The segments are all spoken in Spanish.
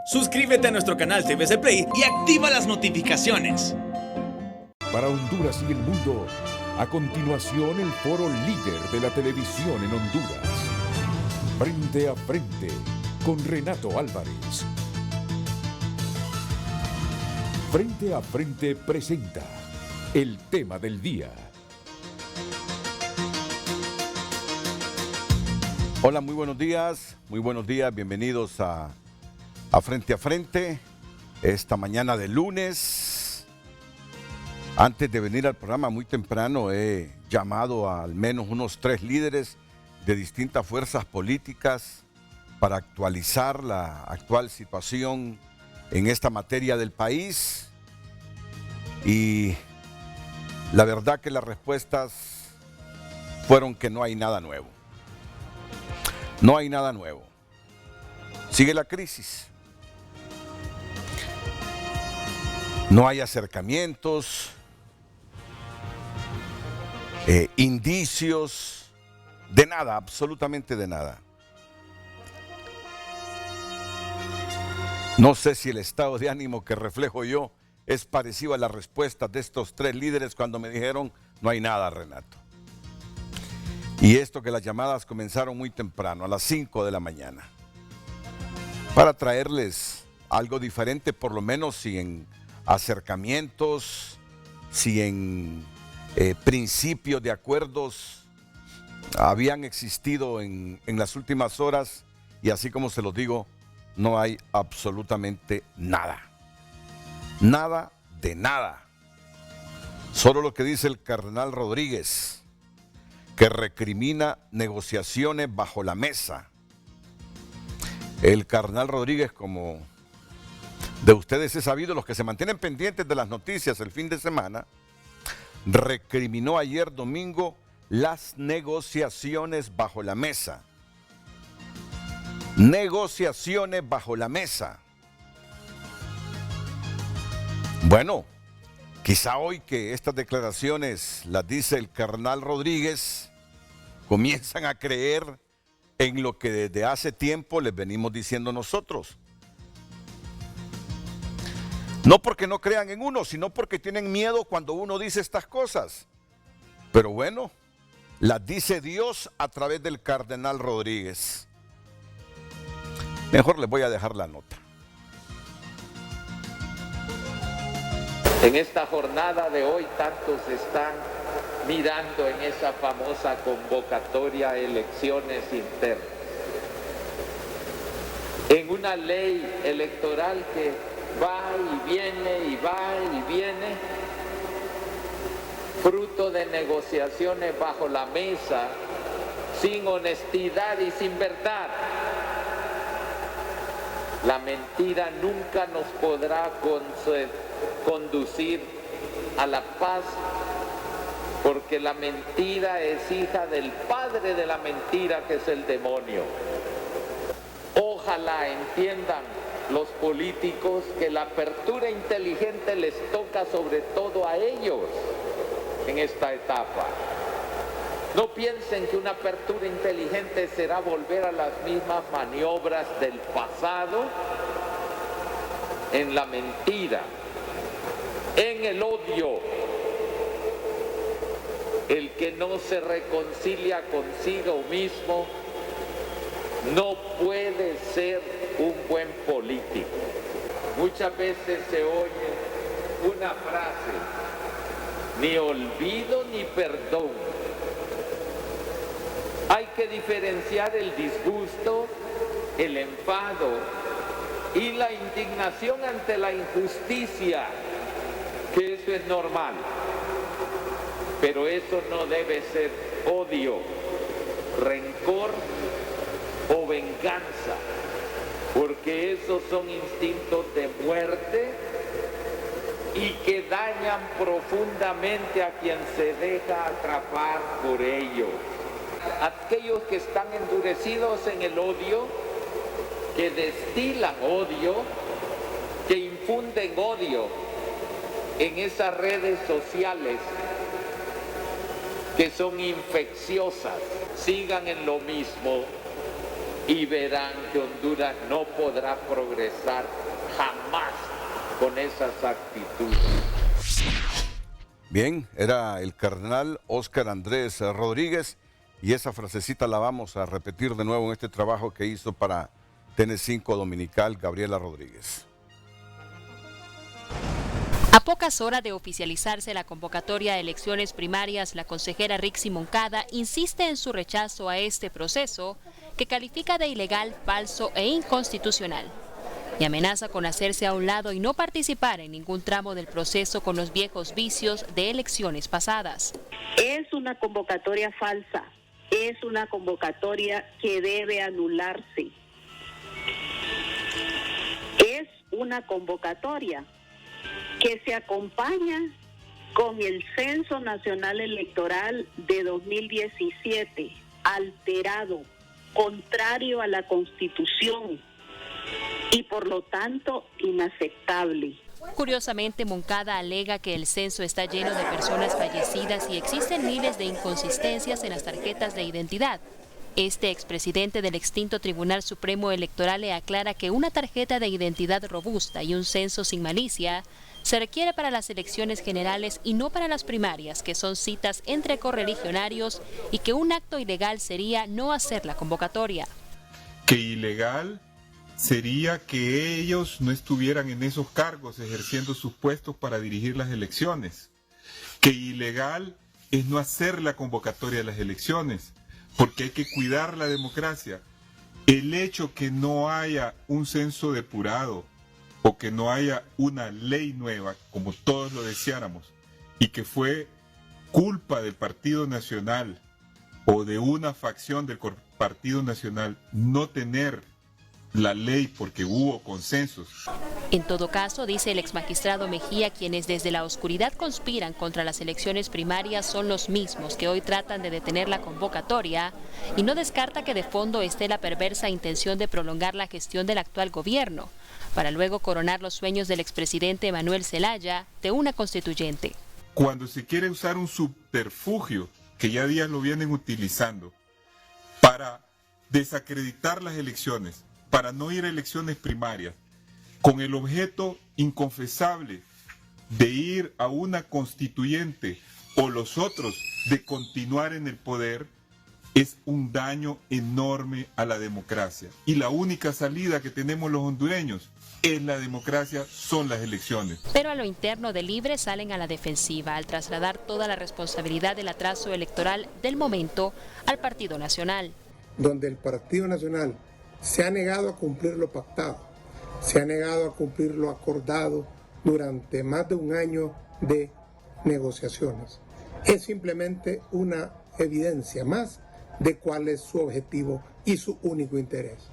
Suscríbete a nuestro canal TVC Play y activa las notificaciones. Para Honduras y el mundo, a continuación el foro líder de la televisión en Honduras. Frente a frente con Renato Álvarez. Frente a frente presenta el tema del día. Hola, muy buenos días, bienvenidos a Frente a Frente, esta mañana de lunes. Antes de venir al programa muy temprano he llamado a al menos unos 3 líderes de distintas fuerzas políticas para actualizar la actual situación en esta materia del país, y la verdad que las respuestas fueron que no hay nada nuevo. No hay nada nuevo. Sigue la crisis. No hay acercamientos, indicios, de nada, absolutamente de nada. No sé si el estado de ánimo que reflejo yo es parecido a las respuestas de estos 3 líderes cuando me dijeron no hay nada, Renato. Y esto que las llamadas comenzaron muy temprano, a las 5 de la mañana, para traerles algo diferente, por lo menos si en acercamientos, si en principios de acuerdos habían existido en las últimas horas, y así como se los digo, no hay absolutamente nada. Nada de nada. Solo lo que dice el cardenal Rodríguez, que recrimina negociaciones bajo la mesa. El cardenal Rodríguez, como de ustedes he sabido, los que se mantienen pendientes de las noticias el fin de semana, recriminó ayer domingo las negociaciones bajo la mesa. Negociaciones bajo la mesa. Bueno, quizá hoy que estas declaraciones las dice el cardenal Rodríguez, comienzan a creer en lo que desde hace tiempo les venimos diciendo nosotros. No porque no crean en uno, sino porque tienen miedo cuando uno dice estas cosas. Pero bueno, las dice Dios a través del cardenal Rodríguez. Mejor les voy a dejar la nota. En esta jornada de hoy tantos están mirando en esa famosa convocatoria a elecciones internas, en una ley electoral que va y viene y va y viene, fruto de negociaciones bajo la mesa, sin honestidad y sin verdad. La mentira nunca nos podrá conducir a la paz, porque la mentira es hija del padre de la mentira, que es el demonio. Ojalá entiendan los políticos que la apertura inteligente les toca sobre todo a ellos en esta etapa. No piensen que una apertura inteligente será volver a las mismas maniobras del pasado, en la mentira, en el odio. El que no se reconcilia consigo mismo no puede ser un buen político. Muchas veces se oye una frase: ni olvido ni perdón. Hay que diferenciar el disgusto, el enfado y la indignación ante la injusticia, que eso es normal. Pero eso no debe ser odio, rencor o venganza, porque esos son instintos de muerte y que dañan profundamente a quien se deja atrapar por ellos. Aquellos que están endurecidos en el odio, que destilan odio, que infunden odio en esas redes sociales que son infecciosas, sigan en lo mismo y verán que Honduras no podrá progresar jamás con esas actitudes. Bien, era el cardenal Óscar Andrés Rodríguez y esa frasecita la vamos a repetir de nuevo en este trabajo que hizo para TN5 Dominical Gabriela Rodríguez. A pocas horas de oficializarse la convocatoria de elecciones primarias, la consejera Rixi Moncada insiste en su rechazo a este proceso que califica de ilegal, falso e inconstitucional y amenaza con hacerse a un lado y no participar en ningún tramo del proceso con los viejos vicios de elecciones pasadas. Es una convocatoria falsa, es una convocatoria que debe anularse. Es una convocatoria que se acompaña con el Censo Nacional Electoral de 2017, alterado, contrario a la Constitución y por lo tanto inaceptable. Curiosamente, Moncada alega que el censo está lleno de personas fallecidas y existen miles de inconsistencias en las tarjetas de identidad. Este expresidente del extinto Tribunal Supremo Electoral le aclara que una tarjeta de identidad robusta y un censo sin malicia se requiere para las elecciones generales y no para las primarias, que son citas entre correligionarios, y que un acto ilegal sería no hacer la convocatoria. Que ilegal sería que ellos no estuvieran en esos cargos ejerciendo sus puestos para dirigir las elecciones. Que ilegal es no hacer la convocatoria de las elecciones, porque hay que cuidar la democracia. El hecho que no haya un censo depurado o que no haya una ley nueva, como todos lo deseáramos, y que fue culpa del Partido Nacional o de una facción del Partido Nacional no tener la ley porque hubo consensos. En todo caso, dice el exmagistrado Mejía, quienes desde la oscuridad conspiran contra las elecciones primarias son los mismos que hoy tratan de detener la convocatoria, y no descarta que de fondo esté la perversa intención de prolongar la gestión del actual gobierno, para luego coronar los sueños del expresidente Manuel Zelaya de una constituyente. Cuando se quiere usar un subterfugio, que ya días lo vienen utilizando, para desacreditar las elecciones, para no ir a elecciones primarias, con el objeto inconfesable de ir a una constituyente o los otros de continuar en el poder, es un daño enorme a la democracia. Y la única salida que tenemos los hondureños es la democracia, son las elecciones. Pero a lo interno de Libre salen a la defensiva al trasladar toda la responsabilidad del atraso electoral del momento al Partido Nacional. Donde el Partido Nacional se ha negado a cumplir lo pactado, se ha negado a cumplir lo acordado durante más de un año de negociaciones. Es simplemente una evidencia más de cuál es su objetivo y su único interés,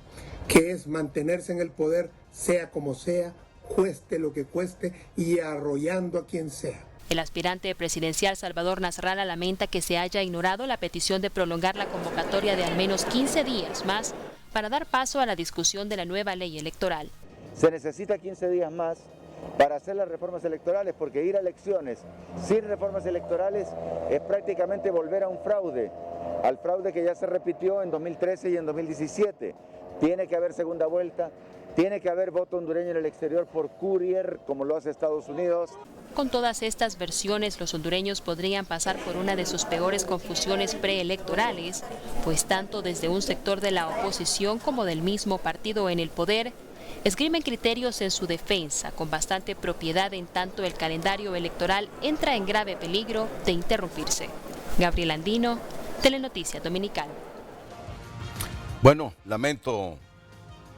que es mantenerse en el poder, sea como sea, cueste lo que cueste y arrollando a quien sea. El aspirante presidencial Salvador Nasralla lamenta que se haya ignorado la petición de prolongar la convocatoria de al menos 15 días más para dar paso a la discusión de la nueva ley electoral. Se necesita 15 días más para hacer las reformas electorales, porque ir a elecciones sin reformas electorales es prácticamente volver a un fraude, al fraude que ya se repitió en 2013 y en 2017. Tiene que haber segunda vuelta, tiene que haber voto hondureño en el exterior por courier, como lo hace Estados Unidos. Con todas estas versiones, los hondureños podrían pasar por una de sus peores confusiones preelectorales, pues tanto desde un sector de la oposición como del mismo partido en el poder, esgrimen criterios en su defensa con bastante propiedad, en tanto el calendario electoral entra en grave peligro de interrumpirse. Gabriel Andino, Telenoticia Dominical. Bueno, lamento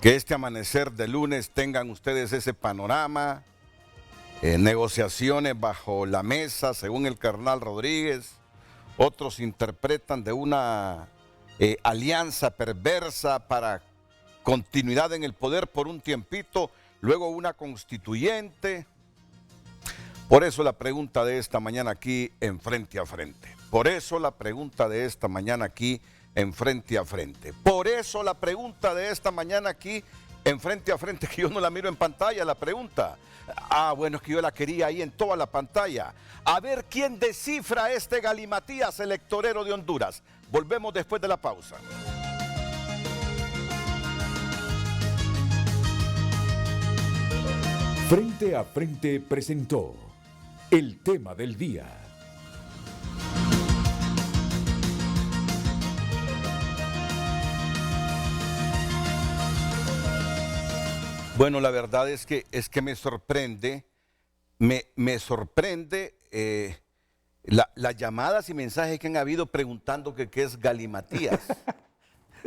que este amanecer de lunes tengan ustedes ese panorama, negociaciones bajo la mesa, según el cardenal Rodríguez. Otros interpretan de una alianza perversa para continuidad en el poder por un tiempito, luego una constituyente. Por eso la pregunta de esta mañana aquí en Frente a Frente. Por eso la pregunta de esta mañana aquí en Frente a Frente. Por eso la pregunta de esta mañana aquí en Frente a Frente, que yo no la miro en pantalla, la pregunta. Ah, bueno, es que yo la quería ahí en toda la pantalla. A ver quién descifra este galimatías electorero de Honduras. Volvemos después de la pausa. Frente a Frente presentó el tema del día. Bueno, la verdad es que me sorprende, me sorprende las llamadas y mensajes que han habido preguntando que qué es galimatías.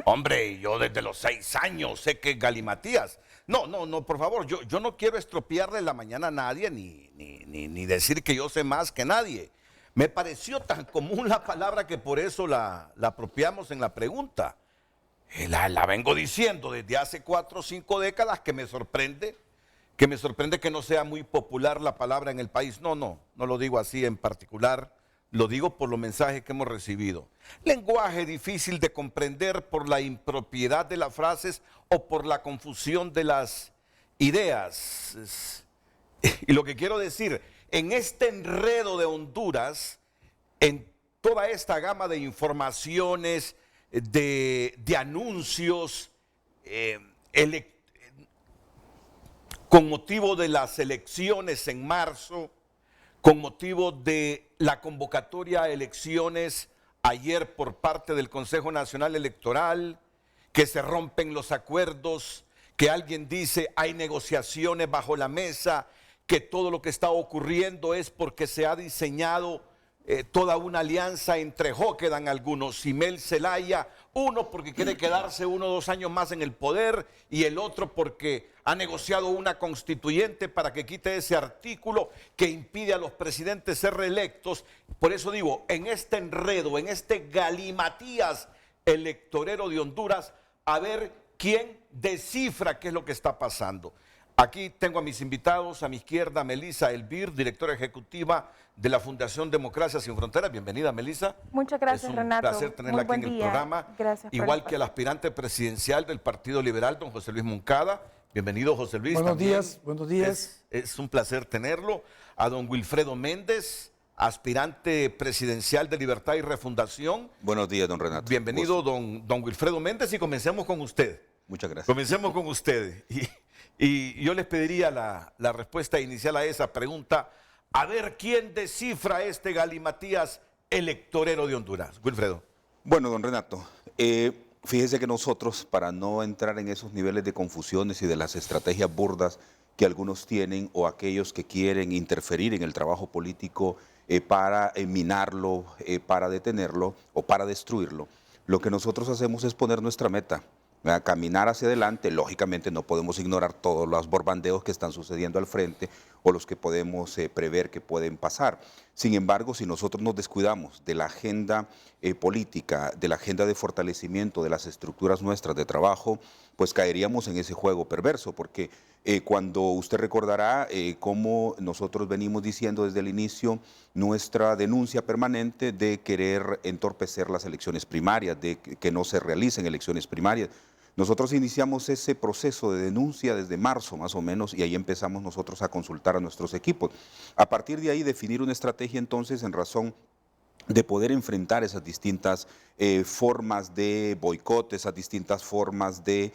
Hombre, yo desde los 6 años sé que es galimatías. No, por favor, yo no quiero estropearle la mañana a nadie ni decir que yo sé más que nadie. Me pareció tan común la palabra que por eso la apropiamos en la pregunta. La vengo diciendo desde hace 4 o 5 décadas que me sorprende que no sea muy popular la palabra en el país. No lo digo así en particular, lo digo por los mensajes que hemos recibido. Lenguaje difícil de comprender por la impropiedad de las frases o por la confusión de las ideas. Y lo que quiero decir, en este enredo de Honduras, en toda esta gama de informaciones, de anuncios, con motivo de las elecciones en marzo, con motivo de la convocatoria a elecciones ayer por parte del Consejo Nacional Electoral, que se rompen los acuerdos, que alguien dice hay negociaciones bajo la mesa, que todo lo que está ocurriendo es porque se ha diseñado toda una alianza entre Joquedan algunos, Simel Zelaya, uno porque quiere quedarse 1 o 2 años más en el poder y el otro porque ha negociado una constituyente para que quite ese artículo que impide a los presidentes ser reelectos. Por eso digo, en este enredo, en este galimatías electorero de Honduras, a ver quién descifra qué es lo que está pasando. Aquí tengo a mis invitados, a mi izquierda, Melissa Elvir, directora ejecutiva de la Fundación Democracia Sin Fronteras. Bienvenida, Melissa. Muchas gracias, Renato. Es un placer tenerla aquí en el programa. Gracias. Igual que al aspirante presidencial del Partido Liberal, don José Luis Moncada. Bienvenido, José Luis. Buenos días, buenos días. Es un placer tenerlo. A don Wilfredo Méndez, aspirante presidencial de Libertad y Refundación. Buenos días, don Renato. Bienvenido, don Wilfredo Méndez, y comencemos con usted. Muchas gracias. Comencemos con usted. Y yo les pediría la respuesta inicial a esa pregunta. A ver quién descifra este galimatías electorero de Honduras. Wilfredo. Bueno, don Renato, fíjese que nosotros, para no entrar en esos niveles de confusiones y de las estrategias burdas que algunos tienen o aquellos que quieren interferir en el trabajo político para minarlo, para detenerlo o para destruirlo, lo que nosotros hacemos es poner nuestra meta. A caminar hacia adelante. Lógicamente no podemos ignorar todos los borbandeos que están sucediendo al frente o los que podemos prever que pueden pasar. Sin embargo, si nosotros nos descuidamos de la agenda política, de la agenda de fortalecimiento de las estructuras nuestras de trabajo, pues caeríamos en ese juego perverso, porque cuando usted recordará cómo nosotros venimos diciendo desde el inicio nuestra denuncia permanente de querer entorpecer las elecciones primarias, de que no se realicen elecciones primarias. Nosotros iniciamos ese proceso de denuncia desde marzo más o menos y ahí empezamos nosotros a consultar a nuestros equipos. A partir de ahí definir una estrategia entonces en razón de poder enfrentar esas distintas formas de boicot, esas distintas formas de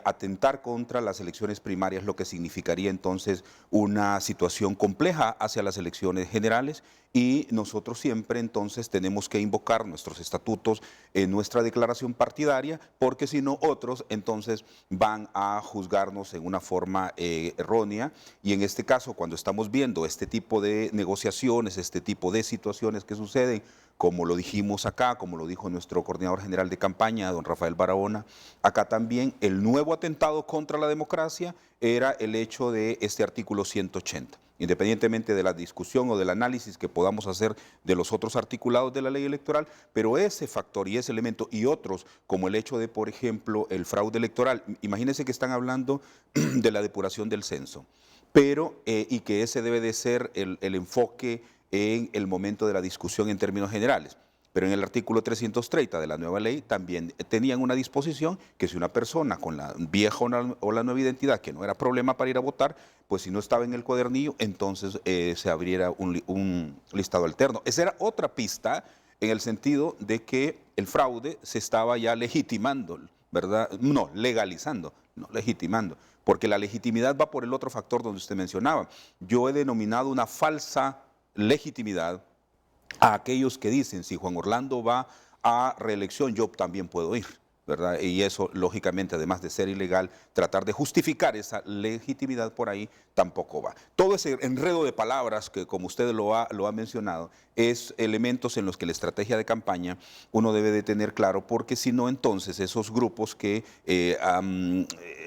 atentar contra las elecciones primarias, lo que significaría entonces una situación compleja hacia las elecciones generales, y nosotros siempre entonces tenemos que invocar nuestros estatutos, nuestra declaración partidaria, porque si no otros entonces van a juzgarnos en una forma errónea, y en este caso cuando estamos viendo este tipo de negociaciones, este tipo de situaciones que suceden, como lo dijimos acá, como lo dijo nuestro coordinador general de campaña, don Rafael Barahona, acá también el nuevo atentado contra la democracia era el hecho de este artículo 180. Independientemente de la discusión o del análisis que podamos hacer de los otros articulados de la ley electoral, pero ese factor y ese elemento y otros, como el hecho de, por ejemplo, el fraude electoral, imagínense que están hablando de la depuración del censo, pero y que ese debe de ser el enfoque en el momento de la discusión en términos generales. Pero en el artículo 330 de la nueva ley también tenían una disposición que si una persona con la vieja o la nueva identidad, que no era problema para ir a votar, pues si no estaba en el cuadernillo, entonces se abriera un listado alterno. Esa era otra pista en el sentido de que el fraude se estaba ya legitimando, ¿verdad? No, legalizando, no legitimando. porque la legitimidad va por el otro factor donde usted mencionaba. Yo he denominado una falsa legitimidad a aquellos que dicen, si Juan Orlando va a reelección, yo también puedo ir, ¿verdad? Y eso, lógicamente, además de ser ilegal, tratar de justificar esa legitimidad por ahí tampoco va. Todo ese enredo de palabras que, como usted lo ha mencionado, es elementos en los que la estrategia de campaña uno debe de tener claro, porque si no, entonces esos grupos que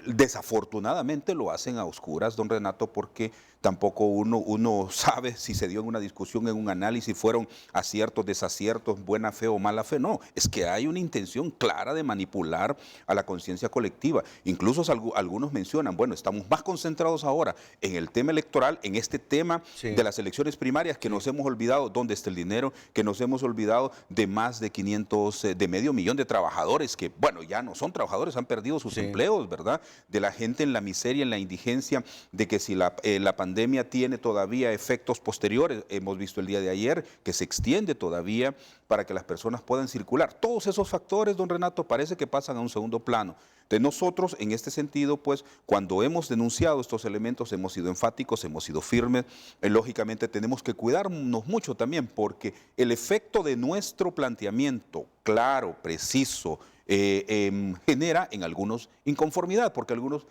desafortunadamente lo hacen a oscuras, don Renato, porque tampoco uno sabe si se dio en una discusión, en un análisis, fueron aciertos, desaciertos, buena fe o mala fe. No, es que hay una intención clara de manipular a la conciencia colectiva. Incluso algunos mencionan, bueno, estamos más concentrados ahora en el tema electoral, en este tema de las elecciones primarias, que nos hemos olvidado dónde está el dinero, que nos hemos olvidado de más de 500, de medio millón de trabajadores que, bueno, ya no son trabajadores, han perdido sus empleos, ¿verdad? De la gente en la miseria, en la indigencia, de que si la pandemia tiene todavía efectos posteriores, hemos visto el día de ayer, que se extiende todavía para que las personas puedan circular. Todos esos factores, don Renato, parece que pasan a un segundo plano. De nosotros, en este sentido, pues, cuando hemos denunciado estos elementos, hemos sido enfáticos, hemos sido firmes. Lógicamente, tenemos que cuidarnos mucho también, porque el efecto de nuestro planteamiento claro, preciso, genera en algunos inconformidad, porque algunos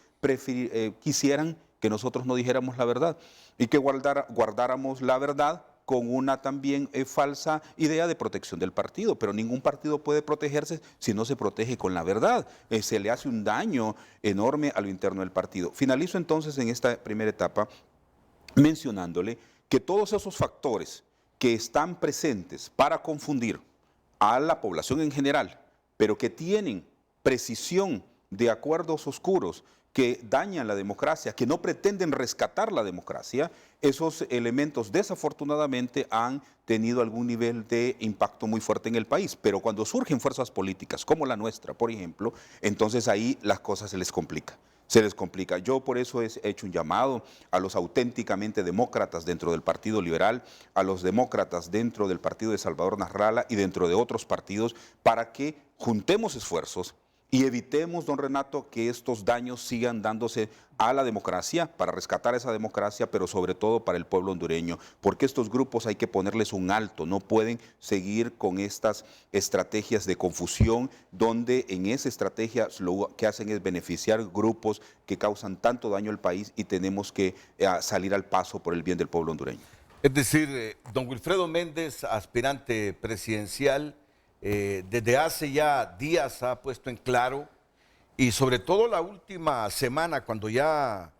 quisieran que nosotros no dijéramos la verdad y que guardáramos la verdad con una también falsa idea de protección del partido, pero ningún partido puede protegerse si no se protege con la verdad. Se le hace un daño enorme a lo interno del partido. Finalizo entonces en esta primera etapa mencionándole que todos esos factores que están presentes para confundir a la población en general, pero que tienen precisión de acuerdos oscuros, que dañan la democracia, que no pretenden rescatar la democracia, esos elementos desafortunadamente han tenido algún nivel de impacto muy fuerte en el país. Pero cuando surgen fuerzas políticas como la nuestra, por ejemplo, entonces ahí las cosas se les complica. Se les complica. Yo por eso he hecho un llamado a los auténticamente demócratas dentro del Partido Liberal, a los demócratas dentro del partido de Salvador Nasralla y dentro de otros partidos, para que juntemos esfuerzos y evitemos, don Renato, que estos daños sigan dándose a la democracia, para rescatar esa democracia, pero sobre todo para el pueblo hondureño, porque estos grupos hay que ponerles un alto, no pueden seguir con estas estrategias de confusión, donde en esa estrategia lo que hacen es beneficiar grupos que causan tanto daño al país, y tenemos que salir al paso por el bien del pueblo hondureño. Es decir, don Wilfredo Méndez, aspirante presidencial, desde hace ya días ha puesto en claro, y sobre todo la última semana, cuando ya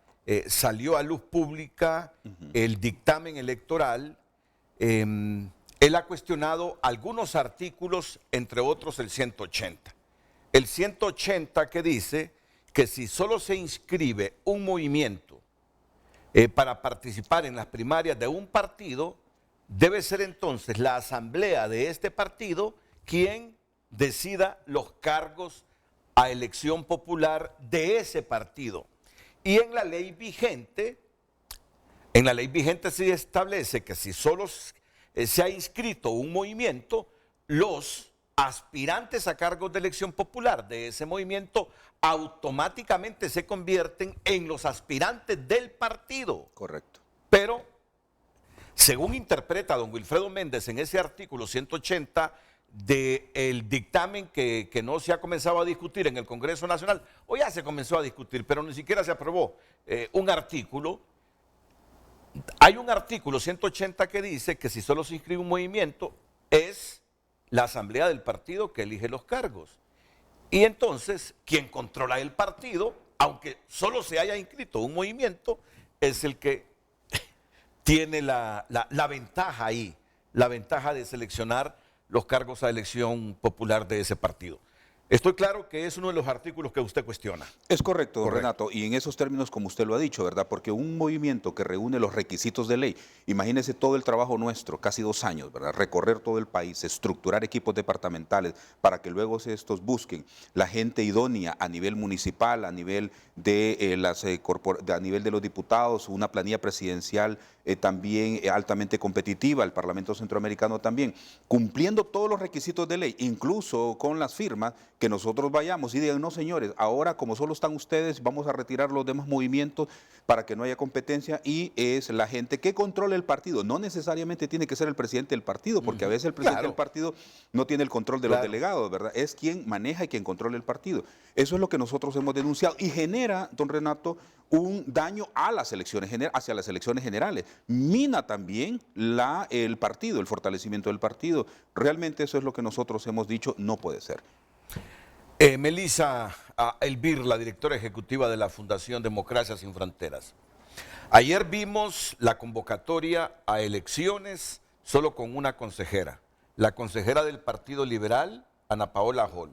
salió a luz pública el dictamen electoral, él ha cuestionado algunos artículos, entre otros el 180. El 180 que dice que si solo se inscribe un movimiento para participar en las primarias de un partido, debe ser entonces la asamblea de este partido quien decida los cargos a elección popular de ese partido. Y en la ley vigente se establece que si solo se ha inscrito un movimiento, los aspirantes a cargos de elección popular de ese movimiento automáticamente se convierten en los aspirantes del partido. Correcto. Pero, según interpreta don Wilfredo Méndez en ese artículo 180 del dictamen que no se ha comenzado a discutir en el Congreso Nacional, o ya se comenzó a discutir, pero ni siquiera se aprobó un artículo. Hay un artículo 180 que dice que si solo se inscribe un movimiento, es la asamblea del partido que elige los cargos. Y entonces, quien controla el partido, aunque solo se haya inscrito un movimiento, es el que tiene la ventaja ahí, la ventaja de seleccionar los cargos a elección popular de ese partido. Estoy claro que es uno de los artículos que usted cuestiona. Es correcto, don Renato, y en esos términos como usted lo ha dicho, ¿verdad? Porque un movimiento que reúne los requisitos de ley, imagínese todo el trabajo nuestro, casi 2 años, ¿verdad? Recorrer todo el país, estructurar equipos departamentales para que luego estos busquen la gente idónea a nivel municipal, a nivel de, a nivel de los diputados, una planilla presidencial también altamente competitiva, el Parlamento Centroamericano también, cumpliendo todos los requisitos de ley, incluso con las firmas que nosotros vayamos y digan, no señores, ahora como solo están ustedes, vamos a retirar los demás movimientos para que no haya competencia y es la gente que controla el partido. No necesariamente tiene que ser el presidente del partido, porque a veces el presidente del partido no tiene el control de los delegados, ¿verdad? Es quien maneja y quien controla el partido. Eso es lo que nosotros hemos denunciado y genera, don Renato, un daño a las elecciones hacia las elecciones generales. Mina también el partido, el fortalecimiento del partido. Realmente eso es lo que nosotros hemos dicho, no puede ser. Melissa Elvir, la directora ejecutiva de la Fundación Democracia Sin Fronteras. Ayer vimos la convocatoria a elecciones solo con una consejera, la consejera del Partido Liberal, Ana Paola Hall.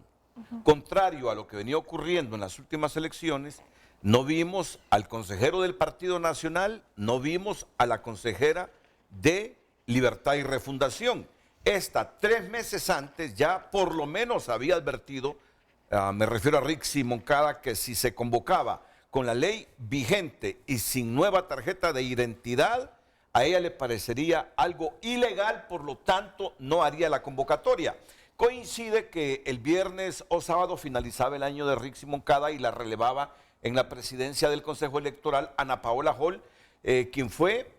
Contrario a lo que venía ocurriendo en las últimas elecciones, no vimos al consejero del Partido Nacional, no vimos a la consejera de Libertad y Refundación. Esta, 3 meses antes, ya por lo menos había advertido, me refiero a Rixi Moncada, que si se convocaba con la ley vigente y sin nueva tarjeta de identidad, a ella le parecería algo ilegal, por lo tanto no haría la convocatoria. Coincide que el viernes o sábado finalizaba el año de Rixi Moncada y la relevaba en la presidencia del Consejo Electoral Ana Paola Hall, quien fue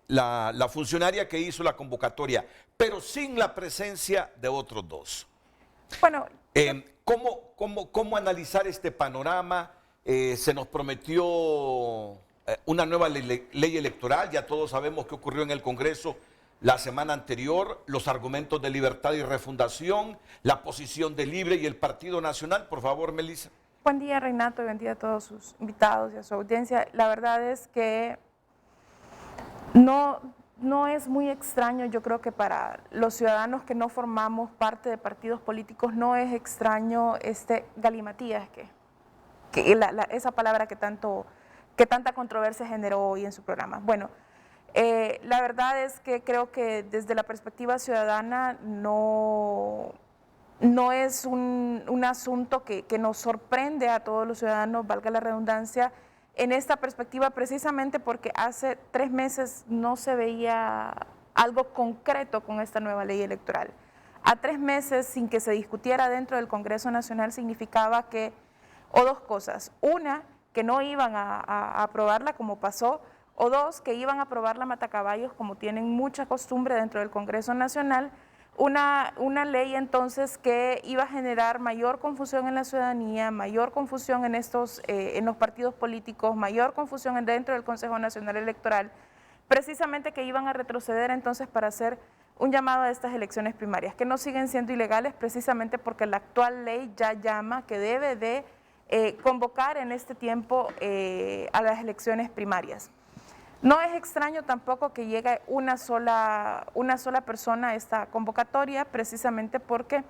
la funcionaria que hizo la convocatoria, pero sin la presencia de otros dos. Bueno, ¿Cómo analizar este panorama? Se nos prometió una nueva ley electoral, ya todos sabemos qué ocurrió en el Congreso la semana anterior, los argumentos de Libertad y Refundación, la posición de Libre y el Partido Nacional. Por favor, Melissa. Buen día, Renato, y buen día a todos sus invitados y a su audiencia. La verdad es que no es muy extraño, yo creo que para los ciudadanos que no formamos parte de partidos políticos no es extraño galimatías, esa palabra que tanta controversia generó hoy en su programa. Bueno, la verdad es que creo que desde la perspectiva ciudadana no es un asunto que nos sorprende a todos los ciudadanos, valga la redundancia, en esta perspectiva, precisamente porque hace 3 meses no se veía algo concreto con esta nueva ley electoral. A 3 meses sin que se discutiera dentro del Congreso Nacional significaba que, o dos cosas, una, que no iban a aprobarla como pasó, o dos, que iban a aprobarla matacaballos como tienen mucha costumbre dentro del Congreso Nacional, una ley entonces que iba a generar mayor confusión en la ciudadanía, mayor confusión en los partidos políticos, mayor confusión dentro del Consejo Nacional Electoral, precisamente que iban a retroceder entonces para hacer un llamado a estas elecciones primarias, que no siguen siendo ilegales precisamente porque la actual ley ya llama que debe de convocar en este tiempo a las elecciones primarias. No es extraño tampoco que llegue una sola persona a esta convocatoria, precisamente porque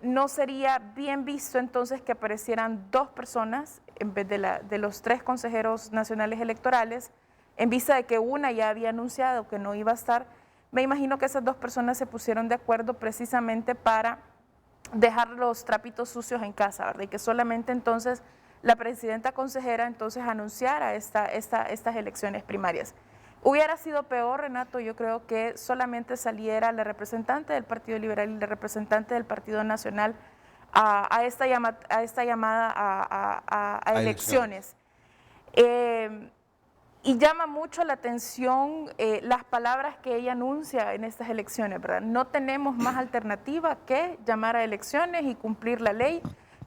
no sería bien visto entonces que aparecieran 2 personas en vez de los 3 consejeros nacionales electorales, en vista de que una ya había anunciado que no iba a estar. Me imagino que esas 2 personas se pusieron de acuerdo precisamente para dejar los trapitos sucios en casa, ¿verdad? Y que solamente entonces la presidenta consejera entonces anunciara estas elecciones primarias. Hubiera sido peor, Renato, yo creo que solamente saliera la representante del Partido Liberal y la representante del Partido Nacional a esta llamada a elecciones. Y llama mucho la atención las palabras que ella anuncia en estas elecciones, ¿verdad? No tenemos más alternativa que llamar a elecciones y cumplir la ley,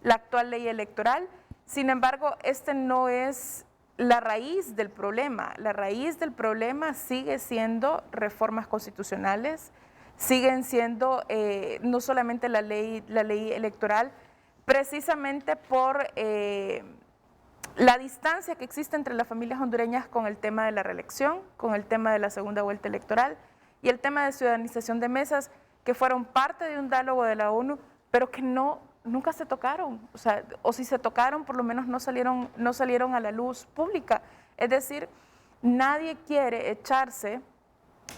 la actual ley electoral. Sin embargo, no es la raíz del problema. La raíz del problema sigue siendo reformas constitucionales, siguen siendo no solamente la ley electoral, precisamente por la distancia que existe entre las familias hondureñas con el tema de la reelección, con el tema de la segunda vuelta electoral y el tema de ciudadanización de mesas, que fueron parte de un diálogo de la ONU, pero que nunca se tocaron, o si se tocaron, por lo menos no salieron a la luz pública. Es decir, nadie quiere echarse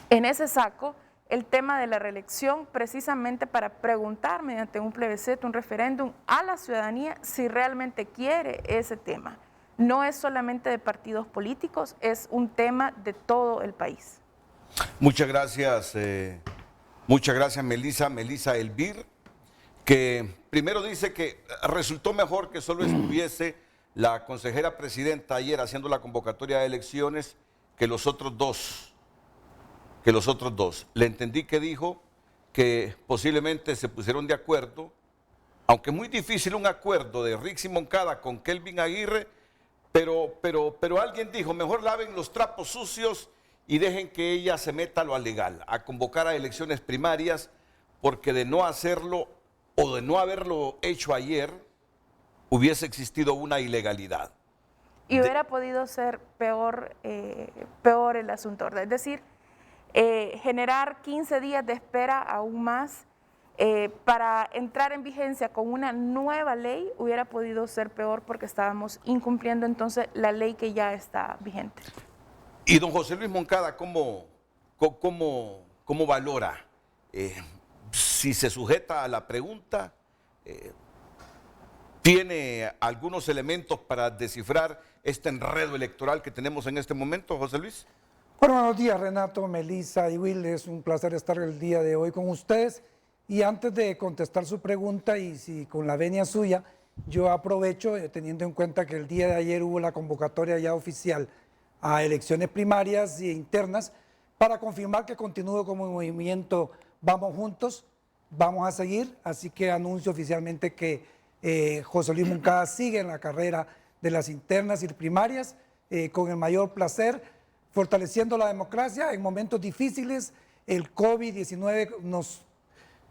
en ese saco el tema de la reelección precisamente para preguntar mediante un plebiscito, un referéndum a la ciudadanía si realmente quiere ese tema. No es solamente de partidos políticos, es un tema de todo el país. Muchas gracias Melissa Elvir, que primero dice que resultó mejor que solo estuviese la consejera presidenta ayer haciendo la convocatoria de elecciones que los otros dos. Le entendí que dijo que posiblemente se pusieron de acuerdo, aunque es muy difícil un acuerdo de Rixi Moncada con Kelvin Aguirre, pero alguien dijo, mejor laven los trapos sucios y dejen que ella se meta a lo legal, a convocar a elecciones primarias, porque de no hacerlo o de no haberlo hecho ayer, hubiese existido una ilegalidad. Y hubiera podido ser peor el asunto. Es decir, generar 15 días de espera aún más para entrar en vigencia con una nueva ley hubiera podido ser peor porque estábamos incumpliendo entonces la ley que ya está vigente. Y don José Luis Moncada, ¿cómo valora? Si se sujeta a la pregunta, ¿tiene algunos elementos para descifrar este enredo electoral que tenemos en este momento, José Luis? Bueno, buenos días, Renato, Melissa y Will. Es un placer estar el día de hoy con ustedes. Y antes de contestar su pregunta, y si con la venia suya, yo aprovecho, teniendo en cuenta que el día de ayer hubo la convocatoria ya oficial a elecciones primarias e internas, para confirmar que continúo como movimiento Vamos Juntos, vamos a seguir. Así que anuncio oficialmente que José Luis Moncada sigue en la carrera de las internas y primarias con el mayor placer, fortaleciendo la democracia en momentos difíciles. El COVID-19 nos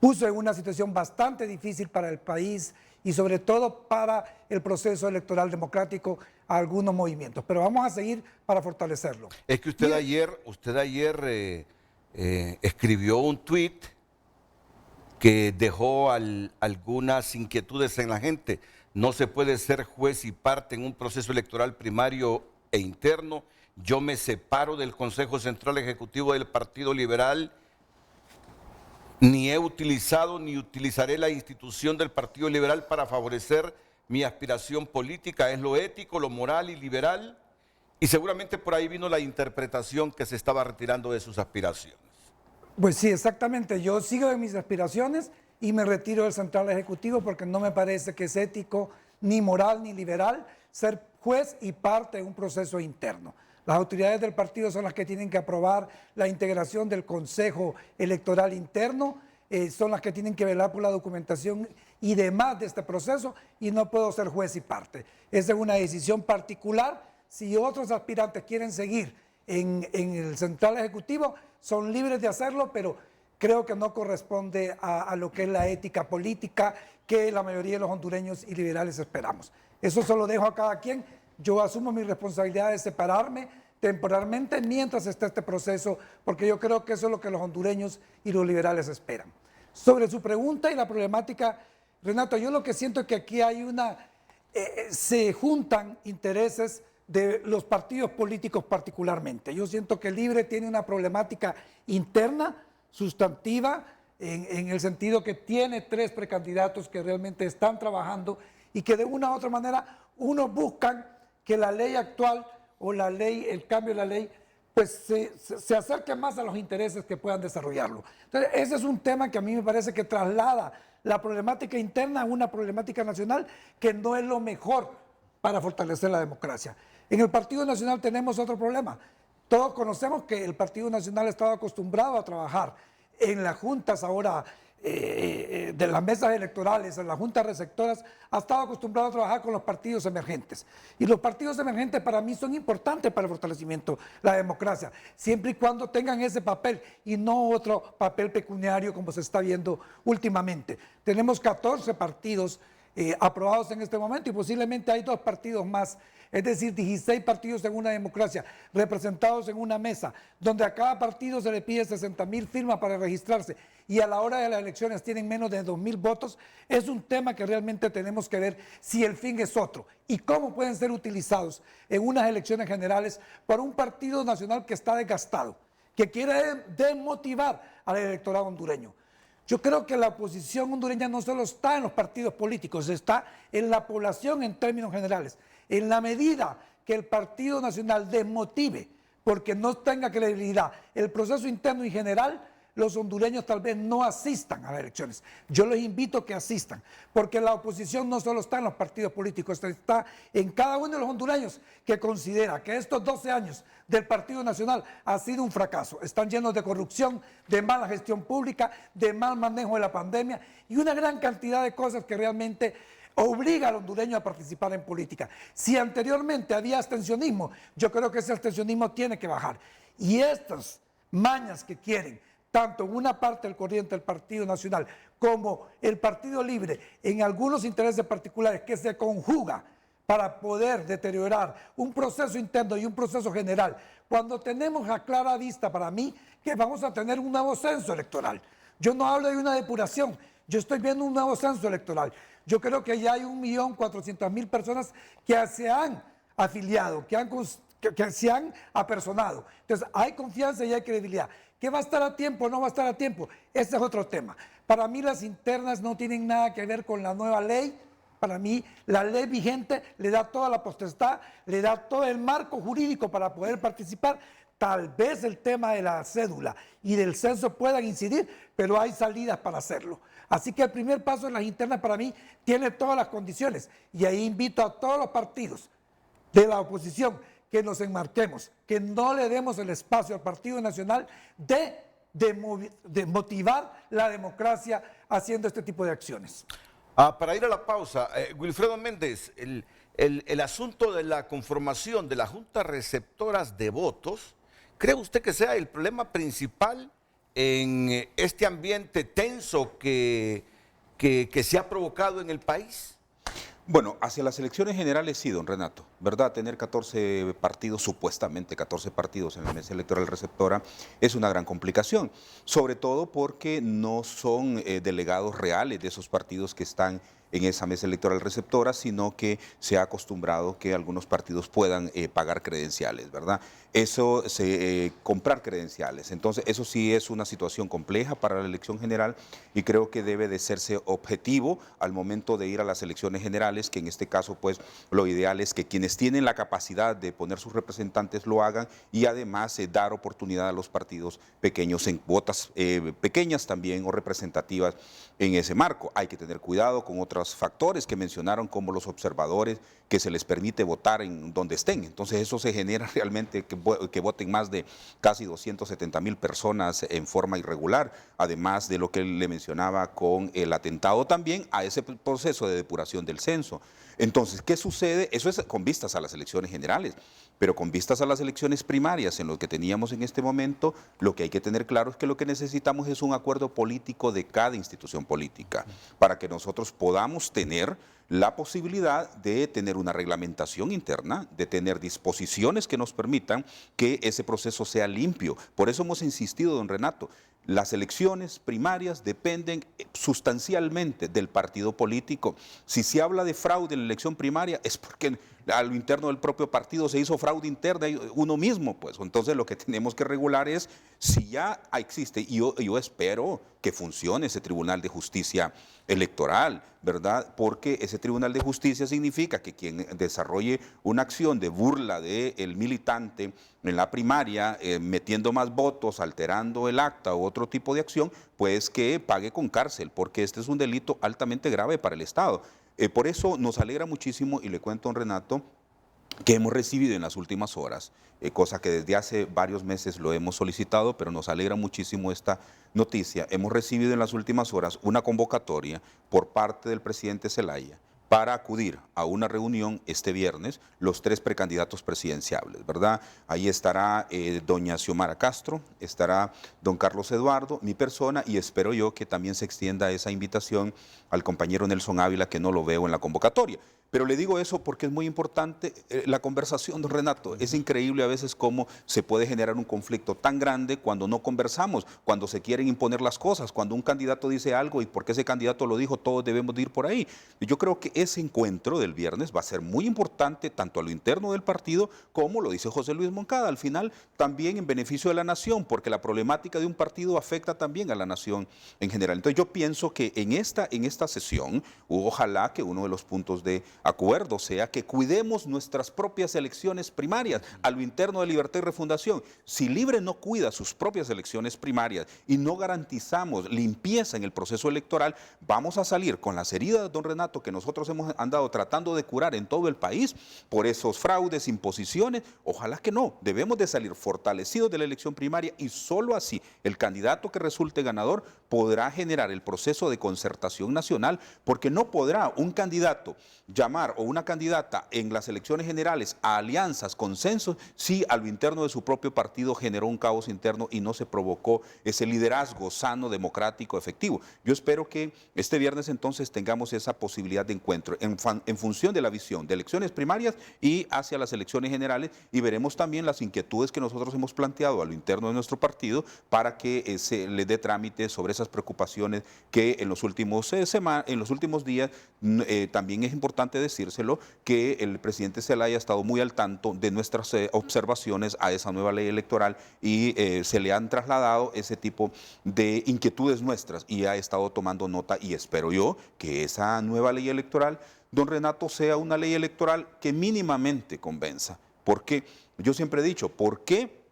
puso en una situación bastante difícil para el país y sobre todo para el proceso electoral democrático a algunos movimientos. Pero vamos a seguir para fortalecerlo. Es que usted ayer escribió un tuit que dejó algunas inquietudes en la gente. No se puede ser juez y parte en un proceso electoral primario e interno. Yo me separo del Consejo Central Ejecutivo del Partido Liberal. Ni he utilizado ni utilizaré la institución del Partido Liberal para favorecer mi aspiración política. Es lo ético, lo moral y liberal. Y seguramente por ahí vino la interpretación que se estaba retirando de sus aspiraciones. Pues sí, exactamente. Yo sigo en mis aspiraciones y me retiro del Central Ejecutivo porque no me parece que es ético, ni moral, ni liberal ser juez y parte de un proceso interno. Las autoridades del partido son las que tienen que aprobar la integración del Consejo Electoral Interno, son las que tienen que velar por la documentación y demás de este proceso, y no puedo ser juez y parte. Esa es una decisión particular. Si otros aspirantes quieren seguir en el Central Ejecutivo, son libres de hacerlo, pero creo que no corresponde a lo que es la ética política que la mayoría de los hondureños y liberales esperamos. Eso se lo dejo a cada quien. Yo asumo mi responsabilidad de separarme temporalmente mientras esté este proceso, porque yo creo que eso es lo que los hondureños y los liberales esperan. Sobre su pregunta y la problemática, Renato, yo lo que siento es que aquí hay se juntan intereses de los partidos políticos particularmente. Yo siento que el Libre tiene una problemática interna, sustantiva, en el sentido que tiene 3 precandidatos que realmente están trabajando y que de una u otra manera unos buscan que la ley actual o la ley, el cambio de la ley, pues se acerque más a los intereses que puedan desarrollarlo. Entonces, ese es un tema que a mí me parece que traslada la problemática interna a una problemática nacional que no es lo mejor para fortalecer la democracia. En el Partido Nacional tenemos otro problema. Todos conocemos que el Partido Nacional estaba acostumbrado a trabajar en las juntas ahora de las mesas electorales, en las juntas receptoras, ha estado acostumbrado a trabajar con los partidos emergentes. Y los partidos emergentes para mí son importantes para el fortalecimiento de la democracia, siempre y cuando tengan ese papel y no otro papel pecuniario como se está viendo últimamente. Tenemos 14 partidos aprobados en este momento y posiblemente hay 2 partidos más, es decir, 16 partidos en una democracia representados en una mesa, donde a cada partido se le pide 60,000 firmas para registrarse y a la hora de las elecciones tienen menos de 2,000 votos, es un tema que realmente tenemos que ver si el fin es otro y cómo pueden ser utilizados en unas elecciones generales por un partido nacional que está desgastado, que quiere desmotivar al electorado hondureño. Yo creo que la oposición hondureña no solo está en los partidos políticos, está en la población en términos generales. En la medida que el Partido Nacional desmotive porque no tenga credibilidad el proceso interno y general, los hondureños tal vez no asistan a las elecciones. Yo les invito a que asistan, porque la oposición no solo está en los partidos políticos, está en cada uno de los hondureños que considera que estos 12 años del Partido Nacional ha sido un fracaso. Están llenos de corrupción, de mala gestión pública, de mal manejo de la pandemia y una gran cantidad de cosas que realmente obliga al hondureño a participar en política. Si anteriormente había abstencionismo, yo creo que ese abstencionismo tiene que bajar. Y estas mañas que quieren, tanto en una parte del corriente del Partido Nacional como el Partido Libre, en algunos intereses particulares que se conjuga para poder deteriorar un proceso interno y un proceso general, cuando tenemos a clara vista para mí que vamos a tener un nuevo censo electoral. Yo no hablo de una depuración, yo estoy viendo un nuevo censo electoral. Yo creo que ya hay 1.400.000 personas que se han afiliado, que se han apersonado. Entonces, hay confianza y hay credibilidad. ¿Qué va a estar a tiempo o no va a estar a tiempo? Ese es otro tema. Para mí las internas no tienen nada que ver con la nueva ley. Para mí la ley vigente le da toda la potestad, le da todo el marco jurídico para poder participar. Tal vez el tema de la cédula y del censo puedan incidir, pero hay salidas para hacerlo. Así que el primer paso en las internas para mí tiene todas las condiciones. Y ahí invito a todos los partidos de la oposición que nos enmarquemos, que no le demos el espacio al Partido Nacional de motivar la democracia haciendo este tipo de acciones. Para ir a la pausa, Wilfredo Méndez, el asunto de la conformación de las juntas receptoras de votos, ¿cree usted que sea el problema principal en este ambiente tenso que se ha provocado en el país? Bueno, hacia las elecciones generales sí, don Renato, ¿verdad? Tener 14 partidos, supuestamente 14 partidos en la mesa electoral receptora es una gran complicación, sobre todo porque no son delegados reales de esos partidos que están en esa mesa electoral receptora, sino que se ha acostumbrado que algunos partidos puedan pagar credenciales, ¿verdad? Eso, comprar credenciales. Entonces, eso sí es una situación compleja para la elección general y creo que debe de serse objetivo al momento de ir a las elecciones generales, que en este caso, pues, lo ideal es que quienes tienen la capacidad de poner sus representantes lo hagan y además dar oportunidad a los partidos pequeños en cuotas pequeñas también o representativas en ese marco. Hay que tener cuidado con otros factores que mencionaron como los observadores, que se les permite votar en donde estén. Entonces eso se genera realmente que voten más de casi 270.000 personas en forma irregular, además de lo que le mencionaba con el atentado también a ese proceso de depuración del censo. Entonces, ¿qué sucede? Eso es con vistas a las elecciones generales, pero con vistas a las elecciones primarias en lo que teníamos en este momento, lo que hay que tener claro es que lo que necesitamos es un acuerdo político de cada institución política para que nosotros podamos tener la posibilidad de tener una reglamentación interna, de tener disposiciones que nos permitan que ese proceso sea limpio. Por eso hemos insistido, don Renato, las elecciones primarias dependen sustancialmente del partido político. Si se habla de fraude en la elección primaria es porque a lo interno del propio partido se hizo fraude interna uno mismo, pues. Entonces lo que tenemos que regular es si ya existe, y yo espero que funcione ese Tribunal de Justicia Electoral, ¿verdad? Porque ese Tribunal de Justicia significa que quien desarrolle una acción de burla del militante en la primaria, metiendo más votos, alterando el acta u otro tipo de acción, pues que pague con cárcel, porque este es un delito altamente grave para el Estado. Por eso nos alegra muchísimo, y le cuento, don Renato, que hemos recibido en las últimas horas, cosa que desde hace varios meses lo hemos solicitado, pero nos alegra muchísimo esta noticia. Hemos recibido en las últimas horas una convocatoria por parte del presidente Zelaya para acudir a una reunión este viernes los 3 precandidatos presidenciables, ¿verdad? Ahí estará doña Xiomara Castro, estará don Carlos Eduardo, mi persona, y espero yo que también se extienda esa invitación al compañero Nelson Ávila, que no lo veo en la convocatoria. Pero le digo eso porque es muy importante la conversación, don Renato. Es increíble a veces cómo se puede generar un conflicto tan grande cuando no conversamos, cuando se quieren imponer las cosas, cuando un candidato dice algo y porque ese candidato lo dijo, todos debemos de ir por ahí. Yo creo que ese encuentro del viernes va a ser muy importante tanto a lo interno del partido como lo dice José Luis Moncada, al final también en beneficio de la nación, porque la problemática de un partido afecta también a la nación en general. Entonces yo pienso que en esta sesión, ojalá que uno de los puntos de acuerdo sea que cuidemos nuestras propias elecciones primarias a lo interno de Libertad y Refundación. Si Libre no cuida sus propias elecciones primarias y no garantizamos limpieza en el proceso electoral, vamos a salir con las heridas, don Renato, que nosotros hemos andado tratando de curar en todo el país por esos fraudes, imposiciones. Ojalá que no, debemos de salir fortalecidos de la elección primaria y solo así el candidato que resulte ganador podrá generar el proceso de concertación nacional, porque no podrá un candidato llamar o una candidata en las elecciones generales a alianzas, consensos, si a lo interno de su propio partido generó un caos interno y no se provocó ese liderazgo sano, democrático, efectivo. Yo espero que este viernes entonces tengamos esa posibilidad de encuentro en función de la visión de elecciones primarias y hacia las elecciones generales, y veremos también las inquietudes que nosotros hemos planteado a lo interno de nuestro partido para que se le dé trámite sobre esas preocupaciones que en los últimos días también es importante decírselo, que el presidente Zelaya ha estado muy al tanto de nuestras observaciones a esa nueva ley electoral y se le han trasladado ese tipo de inquietudes nuestras y ha estado tomando nota, y espero yo que esa nueva ley electoral, don Renato, sea una ley electoral que mínimamente convenza. Porque yo siempre he dicho, ¿por qué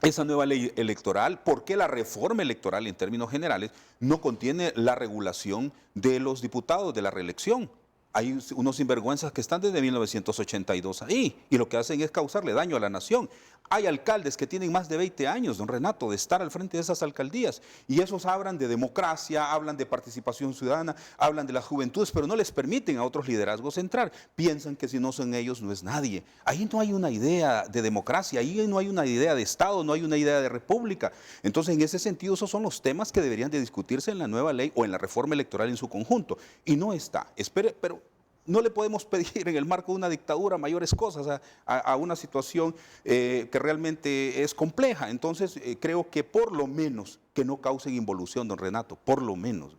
esa nueva ley electoral, por qué la reforma electoral en términos generales no contiene la regulación de los diputados de la reelección? Hay unos sinvergüenzas que están desde 1982 ahí y lo que hacen es causarle daño a la nación. Hay alcaldes que tienen más de 20 años, don Renato, de estar al frente de esas alcaldías, y esos hablan de democracia, hablan de participación ciudadana, hablan de las juventudes, pero no les permiten a otros liderazgos entrar. Piensan que si no son ellos no es nadie. Ahí no hay una idea de democracia, ahí no hay una idea de Estado, no hay una idea de república. Entonces, en ese sentido, esos son los temas que deberían de discutirse en la nueva ley o en la reforma electoral en su conjunto. Y no está. Espere, pero no le podemos pedir en el marco de una dictadura mayores cosas a una situación que realmente es compleja. Entonces, creo que por lo menos que no causen involución, don Renato, por lo menos.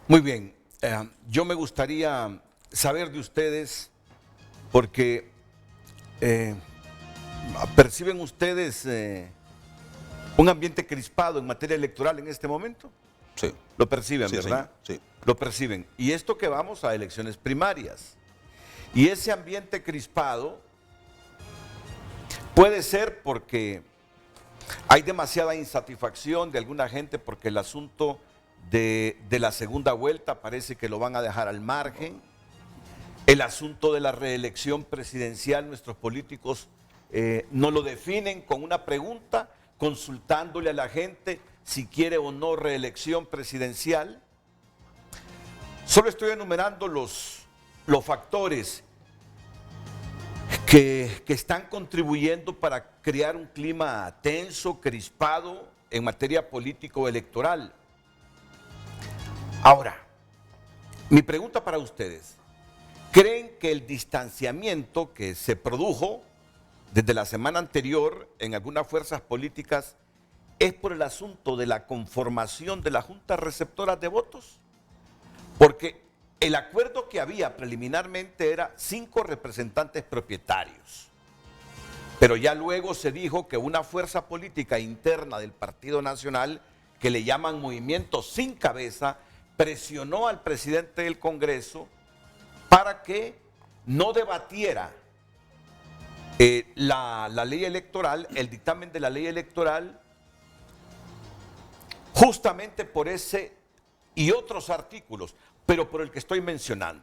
Muy bien, yo me gustaría saber de ustedes, porque ¿perciben ustedes un ambiente crispado en materia electoral en este momento? Sí. Lo perciben, Sí, ¿verdad? señor. Sí. Lo perciben. Y esto que vamos a elecciones primarias. Y ese ambiente crispado puede ser porque hay demasiada insatisfacción de alguna gente, porque el asunto de la segunda vuelta parece que lo van a dejar al margen. El asunto de la reelección presidencial, nuestros políticos no lo definen con una pregunta, consultándole a la gente si quiere o no reelección presidencial. Solo estoy enumerando los factores que están contribuyendo para crear un clima tenso, crispado en materia político-electoral. Ahora, mi pregunta para ustedes: ¿creen que el distanciamiento que se produjo desde la semana anterior en algunas fuerzas políticas es por el asunto de la conformación de la Junta Receptora de Votos? Porque el acuerdo que había preliminarmente era 5 representantes propietarios, pero ya luego se dijo que una fuerza política interna del Partido Nacional, que le llaman Movimiento Sin Cabeza, presionó al presidente del Congreso para que no debatiera la ley electoral, el dictamen de la ley electoral, justamente por ese y otros artículos, pero por el que estoy mencionando.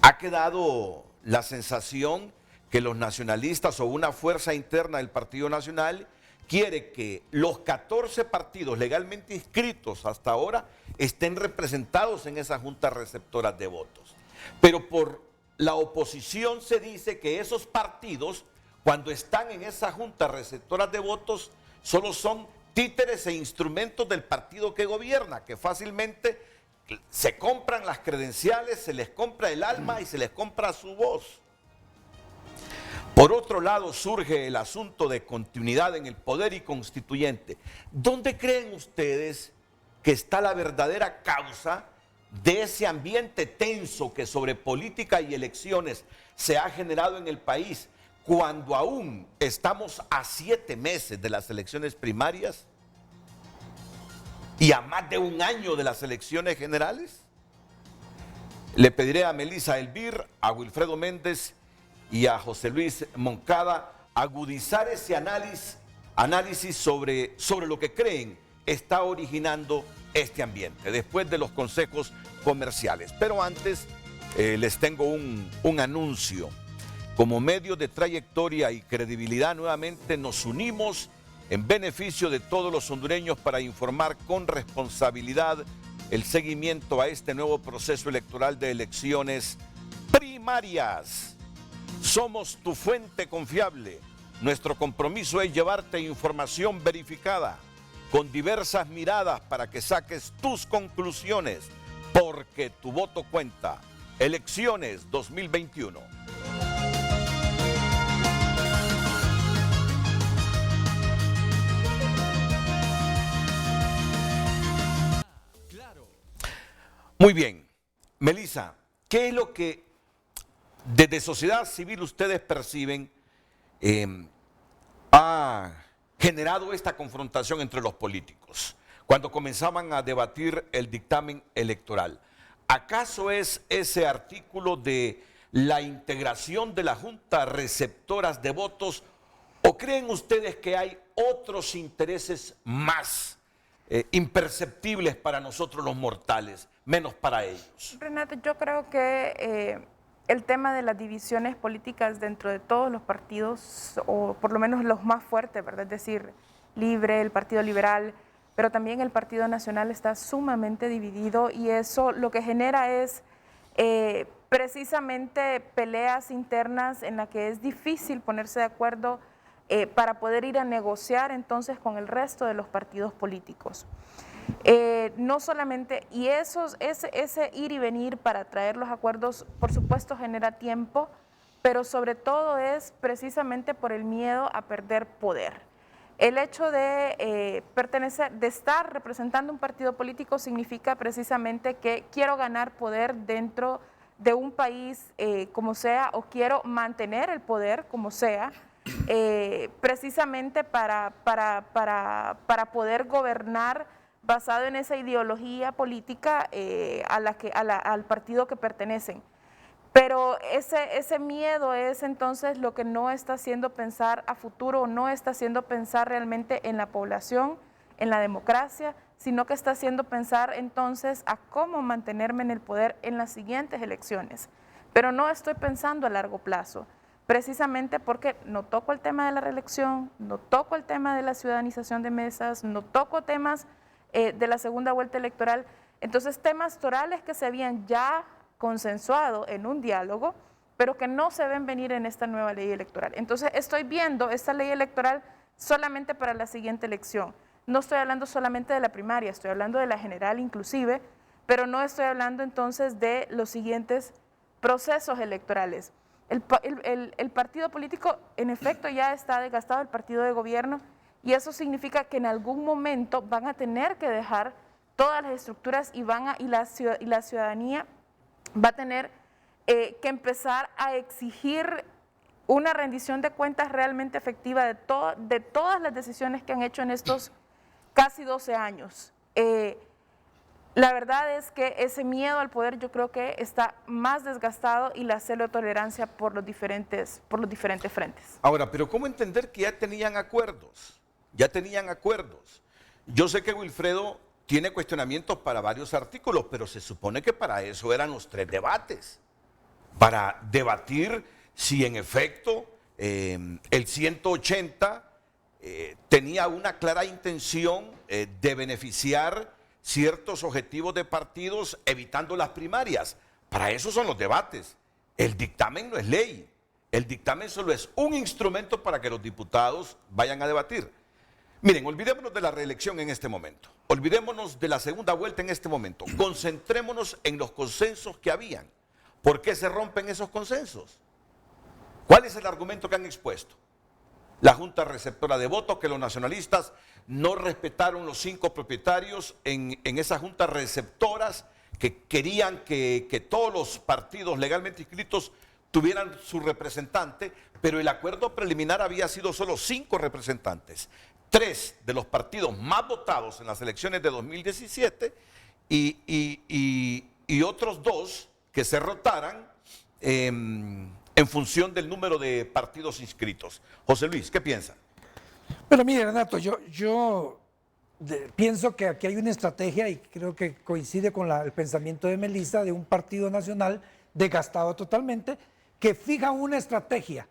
Ha quedado la sensación que los nacionalistas o una fuerza interna del Partido Nacional quiere que los 14 partidos legalmente inscritos hasta ahora estén representados en esa junta receptora de votos. Pero por la oposición se dice que esos partidos, cuando están en esa junta receptora de votos, solo son títeres e instrumentos del partido que gobierna, que fácilmente se compran las credenciales, se les compra el alma y se les compra su voz. Por otro lado, surge el asunto de continuidad en el poder y constituyente. ¿Dónde creen ustedes que está la verdadera causa de ese ambiente tenso que sobre política y elecciones se ha generado en el país, cuando aún estamos a 7 meses de las elecciones primarias y a más de un año de las elecciones generales? Le pediré a Melissa Elvir, a Wilfredo Méndez y a José Luis Moncada agudizar ese análisis sobre lo que creen está originando este ambiente, después de los consejos comerciales. Pero antes les tengo un anuncio. Como medio de trayectoria y credibilidad, nuevamente nos unimos en beneficio de todos los hondureños para informar con responsabilidad el seguimiento a este nuevo proceso electoral de elecciones primarias. Somos tu fuente confiable. Nuestro compromiso es llevarte información verificada, con diversas miradas para que saques tus conclusiones, porque tu voto cuenta. Elecciones 2021. Muy bien. Melissa, ¿qué es lo que desde sociedad civil ustedes perciben ha generado esta confrontación entre los políticos cuando comenzaban a debatir el dictamen electoral? ¿Acaso es ese artículo de la integración de la Junta receptoras de votos o creen ustedes que hay otros intereses más imperceptibles para nosotros los mortales, menos para ellos? Renato, yo creo que el tema de las divisiones políticas dentro de todos los partidos, o por lo menos los más fuertes, ¿verdad? Es decir, Libre, el Partido Liberal, pero también el Partido Nacional está sumamente dividido y eso lo que genera es precisamente peleas internas en las que es difícil ponerse de acuerdo para poder ir a negociar entonces con el resto de los partidos políticos. No solamente, y ese ir y venir para traer los acuerdos, por supuesto, genera tiempo, pero sobre todo es precisamente por el miedo a perder poder. El hecho de pertenecer, de estar representando un partido político significa precisamente que quiero ganar poder dentro de un país como sea, o quiero mantener el poder como sea, precisamente para poder gobernar basado en esa ideología política al partido que pertenecen. Pero ese miedo es entonces lo que no está haciendo pensar a futuro, no está haciendo pensar realmente en la población, en la democracia, sino que está haciendo pensar entonces a cómo mantenerme en el poder en las siguientes elecciones. Pero no estoy pensando a largo plazo, precisamente porque no toco el tema de la reelección, no toco el tema de la ciudadanización de mesas, no toco temas de la segunda vuelta electoral. Entonces, temas torales que se habían ya consensuado en un diálogo, pero que no se ven venir en esta nueva ley electoral. Entonces, estoy viendo esta ley electoral solamente para la siguiente elección. No estoy hablando solamente de la primaria, estoy hablando de la general inclusive, pero no estoy hablando entonces de los siguientes procesos electorales. El partido político, en efecto, ya está desgastado, el partido de gobierno, y eso significa que en algún momento van a tener que dejar todas las estructuras y la ciudadanía va a tener que empezar a exigir una rendición de cuentas realmente efectiva de todas las decisiones que han hecho en estos casi 12 años. La verdad es que ese miedo al poder yo creo que está más desgastado y la cero tolerancia por los diferentes frentes. Ahora, pero ¿cómo entender que ya tenían acuerdos? Ya tenían acuerdos. Yo sé que Wilfredo tiene cuestionamientos para varios artículos, pero se supone que para eso eran los 3 debates. Para debatir si en efecto el 180 tenía una clara intención de beneficiar ciertos objetivos de partidos evitando las primarias. Para eso son los debates. El dictamen no es ley. El dictamen solo es un instrumento para que los diputados vayan a debatir. Miren, olvidémonos de la reelección en este momento. Olvidémonos de la segunda vuelta en este momento. Concentrémonos en los consensos que habían. ¿Por qué se rompen esos consensos? ¿Cuál es el argumento que han expuesto? La Junta Receptora de Votos, que los nacionalistas no respetaron los 5 propietarios en esas juntas receptoras, que querían que todos los partidos legalmente inscritos tuvieran su representante, pero el acuerdo preliminar había sido solo 5 representantes. 3 de los partidos más votados en las elecciones de 2017 y otros 2 que se rotaran en función del número de partidos inscritos. José Luis, ¿qué piensa? Pero mire, Renato, yo pienso que aquí hay una estrategia, y creo que coincide con el pensamiento de Melissa, de un partido nacional desgastado totalmente, que fija una estrategia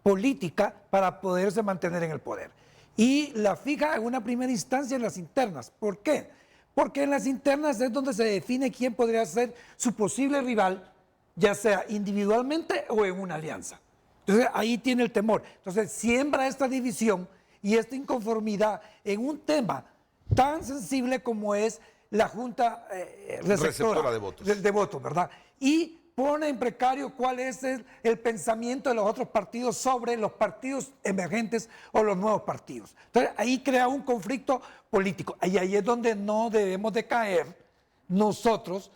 política para poderse mantener en el poder. Y la fija en una primera instancia en las internas. ¿Por qué? Porque en las internas es donde se define quién podría ser su posible rival, ya sea individualmente o en una alianza. Entonces ahí tiene el temor. Entonces siembra esta división y esta inconformidad en un tema tan sensible como es la Junta receptora de votos, ¿verdad? Y pone en precario cuál es el pensamiento de los otros partidos sobre los partidos emergentes o los nuevos partidos. Entonces ahí crea un conflicto político. Y ahí es donde no debemos de caer nosotros,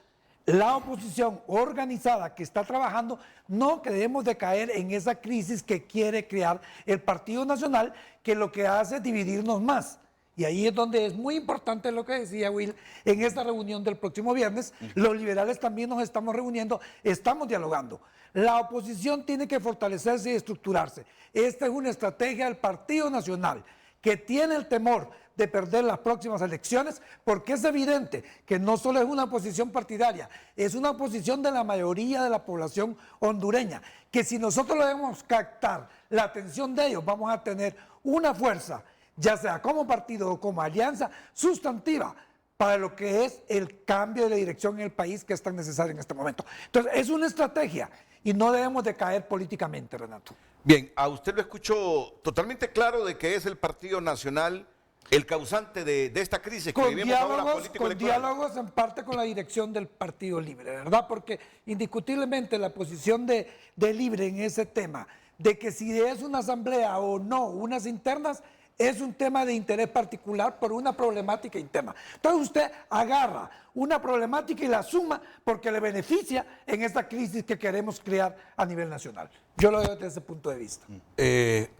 la oposición organizada que está trabajando, no que debemos de caer en esa crisis que quiere crear el Partido Nacional, que lo que hace es dividirnos más. Y ahí es donde es muy importante lo que decía Will, en esta reunión del próximo viernes, los liberales también nos estamos reuniendo, estamos dialogando. La oposición tiene que fortalecerse y estructurarse. Esta es una estrategia del Partido Nacional, que tiene el temor de perder las próximas elecciones, porque es evidente que no solo es una posición partidaria, es una posición de la mayoría de la población hondureña, que si nosotros debemos captar la atención de ellos, vamos a tener una fuerza, ya sea como partido o como alianza sustantiva para lo que es el cambio de la dirección en el país que es tan necesario en este momento. Entonces, es una estrategia y no debemos de caer políticamente, Renato. Bien, a usted lo escucho totalmente claro de que es el Partido Nacional el causante de esta crisis que vivimos ahora político-electoral. Con diálogos en parte con la dirección del Partido Libre, ¿verdad? Porque indiscutiblemente la posición de Libre en ese tema, de que si es una asamblea o no, unas internas, es un tema de interés particular por una problemática interna. Entonces usted agarra una problemática y la suma porque le beneficia en esta crisis que queremos crear a nivel nacional. Yo lo veo desde ese punto de vista.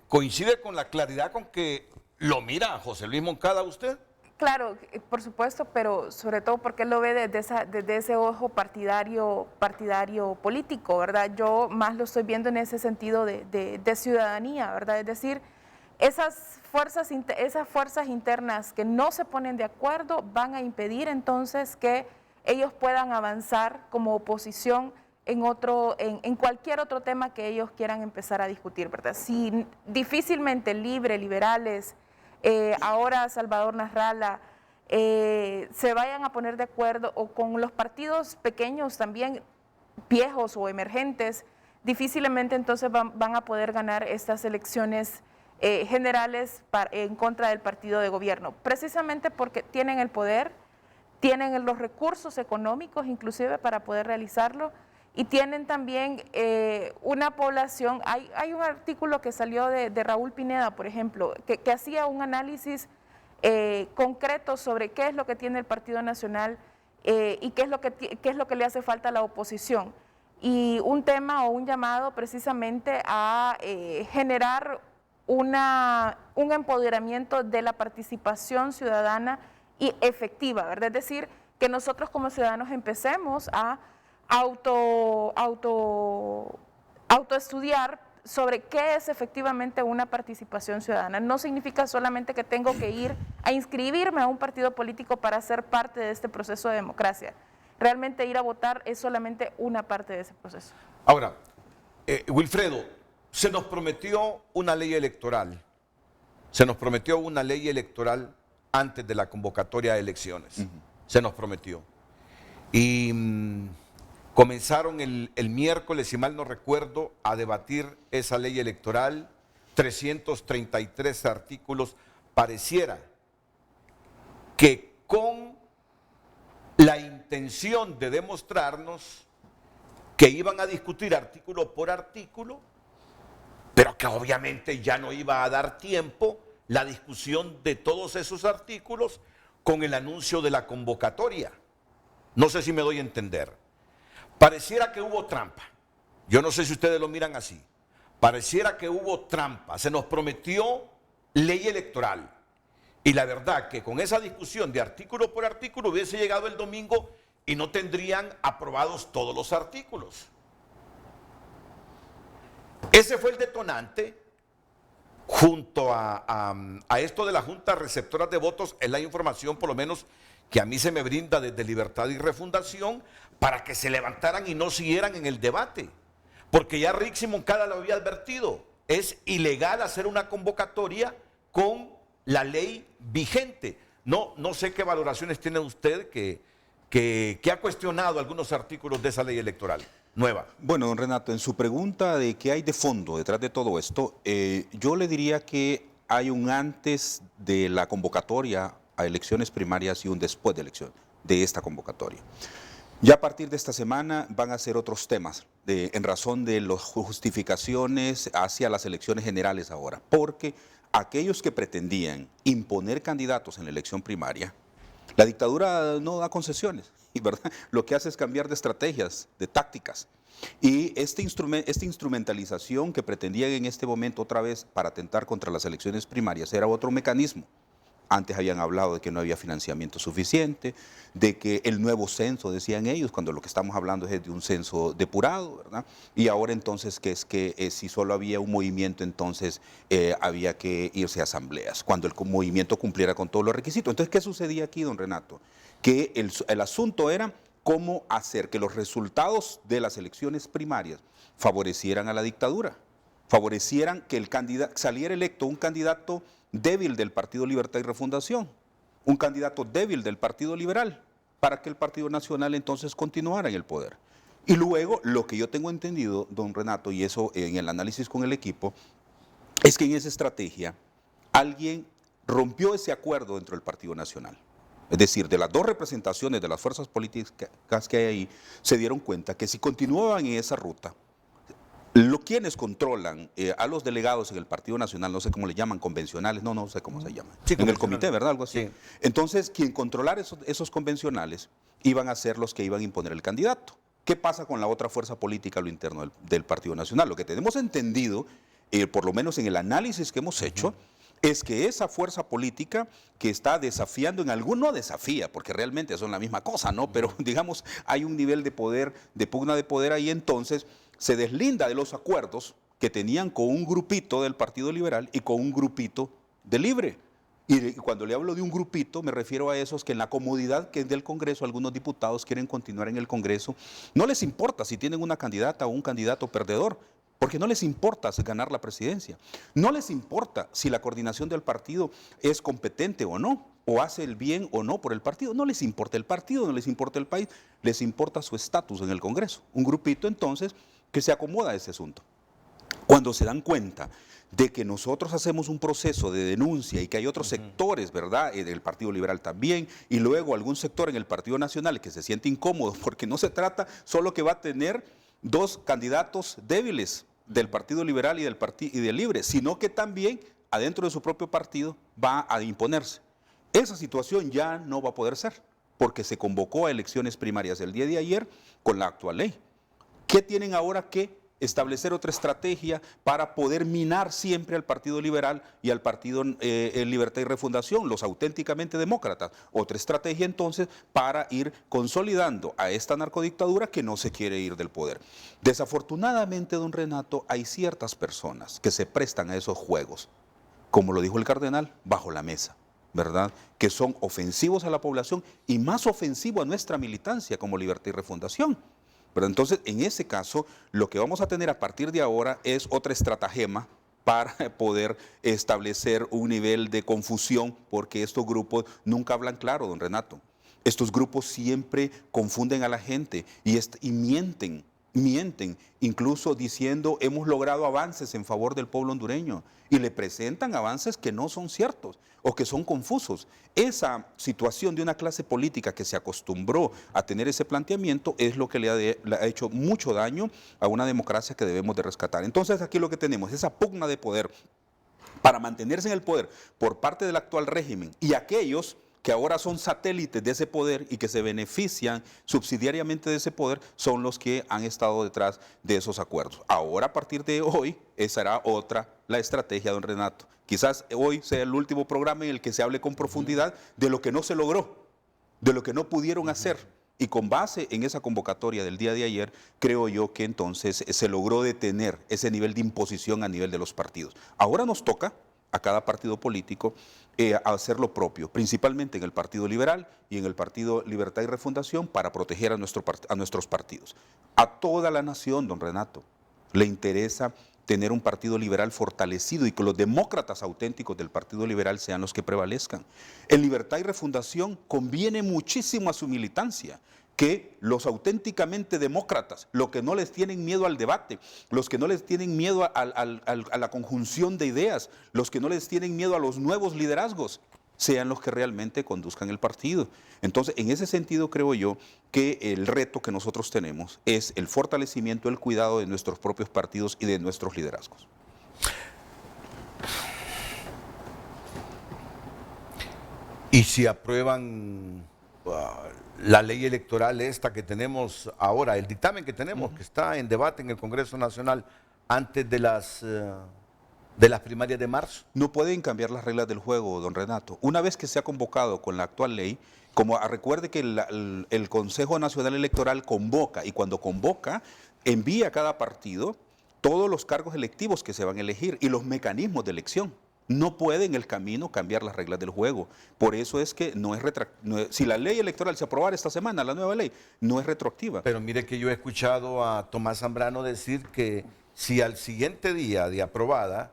¿Coincide con la claridad con que lo mira José Luis Moncada usted? Claro, por supuesto, pero sobre todo porque él lo ve desde ese ojo partidario político, ¿verdad? Yo más lo estoy viendo en ese sentido de ciudadanía, ¿verdad? Es decir, esas fuerzas internas que no se ponen de acuerdo van a impedir entonces que ellos puedan avanzar como oposición en cualquier otro tema que ellos quieran empezar a discutir, ¿verdad? Si difícilmente Libre, liberales, ahora Salvador Nasralla, se vayan a poner de acuerdo, o con los partidos pequeños también, viejos o emergentes, difícilmente entonces van a poder ganar estas elecciones generales en contra del partido de gobierno, precisamente porque tienen el poder, tienen los recursos económicos inclusive para poder realizarlo, y tienen también una población. Hay un artículo que salió de Raúl Pineda, por ejemplo, que hacía un análisis concreto sobre qué es lo que tiene el Partido Nacional y qué es lo que le hace falta a la oposición, y un tema o un llamado precisamente a generar un empoderamiento de la participación ciudadana y efectiva, ¿verdad? Es decir, que nosotros como ciudadanos empecemos a autoestudiar sobre qué es efectivamente una participación ciudadana. No significa solamente que tengo que ir a inscribirme a un partido político para ser parte de este proceso de democracia. Realmente ir a votar es solamente una parte de ese proceso. Ahora, Wilfredo, se nos prometió una ley electoral. Se nos prometió una ley electoral antes de la convocatoria de elecciones. Se nos prometió. Y comenzaron el miércoles, si mal no recuerdo, a debatir esa ley electoral, 333 artículos. Pareciera que con la intención de demostrarnos que iban a discutir artículo por artículo, pero que obviamente ya no iba a dar tiempo la discusión de todos esos artículos con el anuncio de la convocatoria. No sé si me doy a entender. Pareciera que hubo trampa. Yo no sé si ustedes lo miran así. Pareciera que hubo trampa. Se nos prometió ley electoral. Y la verdad que con esa discusión de artículo por artículo hubiese llegado el domingo y no tendrían aprobados todos los artículos. Ese fue el detonante. Junto a esto de la Junta Receptora de Votos, es la información por lo menos que a mí se me brinda desde Libertad y Refundación, para que se levantaran y no siguieran en el debate. Porque ya Rixi Moncada lo había advertido, es ilegal hacer una convocatoria con la ley vigente. No sé qué valoraciones tiene usted que ha cuestionado algunos artículos de esa ley electoral nueva. Bueno, don Renato, en su pregunta de qué hay de fondo detrás de todo esto, yo le diría que hay un antes de la convocatoria a elecciones primarias y un después de elección de esta convocatoria. Ya a partir de esta semana van a ser otros temas en razón de las justificaciones hacia las elecciones generales ahora, porque aquellos que pretendían imponer candidatos en la elección primaria, la dictadura no da concesiones, y ¿verdad? Lo que hace es cambiar de estrategias, de tácticas. Y esta instrumentalización que pretendían en este momento otra vez para atentar contra las elecciones primarias era otro mecanismo. Antes habían hablado de que no había financiamiento suficiente, de que el nuevo censo, decían ellos, cuando lo que estamos hablando es de un censo depurado, ¿verdad? Y ahora entonces que es que si solo había un movimiento, entonces había que irse a asambleas, cuando el movimiento cumpliera con todos los requisitos. Entonces, ¿qué sucedía aquí, don Renato? Que el asunto era cómo hacer que los resultados de las elecciones primarias favorecieran a la dictadura, favorecieran que saliera electo un candidato débil del Partido Libertad y Refundación, un candidato débil del Partido Liberal, para que el Partido Nacional entonces continuara en el poder. Y luego, lo que yo tengo entendido, don Renato, y eso en el análisis con el equipo, es que en esa estrategia alguien rompió ese acuerdo dentro del Partido Nacional. Es decir, de las dos representaciones de las fuerzas políticas que hay ahí, se dieron cuenta que si continuaban en esa ruta, quienes controlan a los delegados en el Partido Nacional, no sé cómo le llaman, convencionales, no sé cómo se llaman, sí, en el comité, ¿verdad? Algo así. Sí. Entonces, quien controlara esos convencionales iban a ser los que iban a imponer el candidato. ¿Qué pasa con la otra fuerza política a lo interno del Partido Nacional? Lo que tenemos entendido, por lo menos en el análisis que hemos hecho, es que esa fuerza política que está desafiando no desafía, porque realmente son la misma cosa, ¿no? Pero digamos, hay un nivel de poder, de pugna de poder ahí, entonces se deslinda de los acuerdos que tenían con un grupito del Partido Liberal y con un grupito de Libre. Y cuando le hablo de un grupito, me refiero a esos que en la comodidad que es del Congreso, algunos diputados quieren continuar en el Congreso. No les importa si tienen una candidata o un candidato perdedor, porque no les importa ganar la presidencia. No les importa si la coordinación del partido es competente o no, o hace el bien o no por el partido. No les importa el partido, no les importa el país, les importa su estatus en el Congreso. Un grupito entonces que se acomoda a ese asunto. Cuando se dan cuenta de que nosotros hacemos un proceso de denuncia y que hay otros sectores, ¿verdad?, del Partido Liberal también, y luego algún sector en el Partido Nacional que se siente incómodo porque no se trata solo que va a tener dos candidatos débiles del Partido Liberal y del Libre, sino que también adentro de su propio partido va a imponerse. Esa situación ya no va a poder ser, porque se convocó a elecciones primarias el día de ayer con la actual ley. ¿Qué tienen ahora que establecer otra estrategia para poder minar siempre al Partido Liberal y al Partido Libertad y Refundación, los auténticamente demócratas? Otra estrategia entonces para ir consolidando a esta narcodictadura que no se quiere ir del poder. Desafortunadamente, don Renato, hay ciertas personas que se prestan a esos juegos, como lo dijo el cardenal, bajo la mesa, ¿verdad?, que son ofensivos a la población y más ofensivos a nuestra militancia como Libertad y Refundación. Pero entonces, en ese caso, lo que vamos a tener a partir de ahora es otra estratagema para poder establecer un nivel de confusión, porque estos grupos nunca hablan claro, don Renato. Estos grupos siempre confunden a la gente y mienten, incluso diciendo hemos logrado avances en favor del pueblo hondureño y le presentan avances que no son ciertos o que son confusos. Esa situación de una clase política que se acostumbró a tener ese planteamiento es lo que le ha hecho mucho daño a una democracia que debemos de rescatar. Entonces aquí lo que tenemos es esa pugna de poder para mantenerse en el poder por parte del actual régimen y aquellos que ahora son satélites de ese poder y que se benefician subsidiariamente de ese poder, son los que han estado detrás de esos acuerdos. Ahora, a partir de hoy, será otra la estrategia, don Renato. Quizás hoy sea el último programa en el que se hable con profundidad de lo que no se logró, de lo que no pudieron hacer Y con base en esa convocatoria del día de ayer, creo yo que entonces se logró detener ese nivel de imposición a nivel de los partidos. Ahora nos toca a cada partido político hacer lo propio, principalmente en el Partido Liberal y en el Partido Libertad y Refundación, para proteger a nuestros partidos. A toda la nación, don Renato, le interesa tener un partido liberal fortalecido y que los demócratas auténticos del Partido Liberal sean los que prevalezcan. En Libertad y Refundación conviene muchísimo a su militancia que los auténticamente demócratas, los que no les tienen miedo al debate, los que no les tienen miedo a la conjunción de ideas, los que no les tienen miedo a los nuevos liderazgos, sean los que realmente conduzcan el partido. Entonces, en ese sentido creo yo que el reto que nosotros tenemos es el fortalecimiento, el cuidado de nuestros propios partidos y de nuestros liderazgos. ¿Y si aprueban la ley electoral esta que tenemos ahora, el dictamen que tenemos, que está en debate en el Congreso Nacional antes de las primarias de marzo? No pueden cambiar las reglas del juego, don Renato. Una vez que se ha convocado con la actual ley, como recuerde que el Consejo Nacional Electoral convoca, y cuando convoca, envía a cada partido todos los cargos electivos que se van a elegir y los mecanismos de elección. No puede en el camino cambiar las reglas del juego. Por eso es que si la ley electoral se aprobara esta semana, la nueva ley, no es retroactiva. Pero mire que yo he escuchado a Tomás Zambrano decir que si al siguiente día de aprobada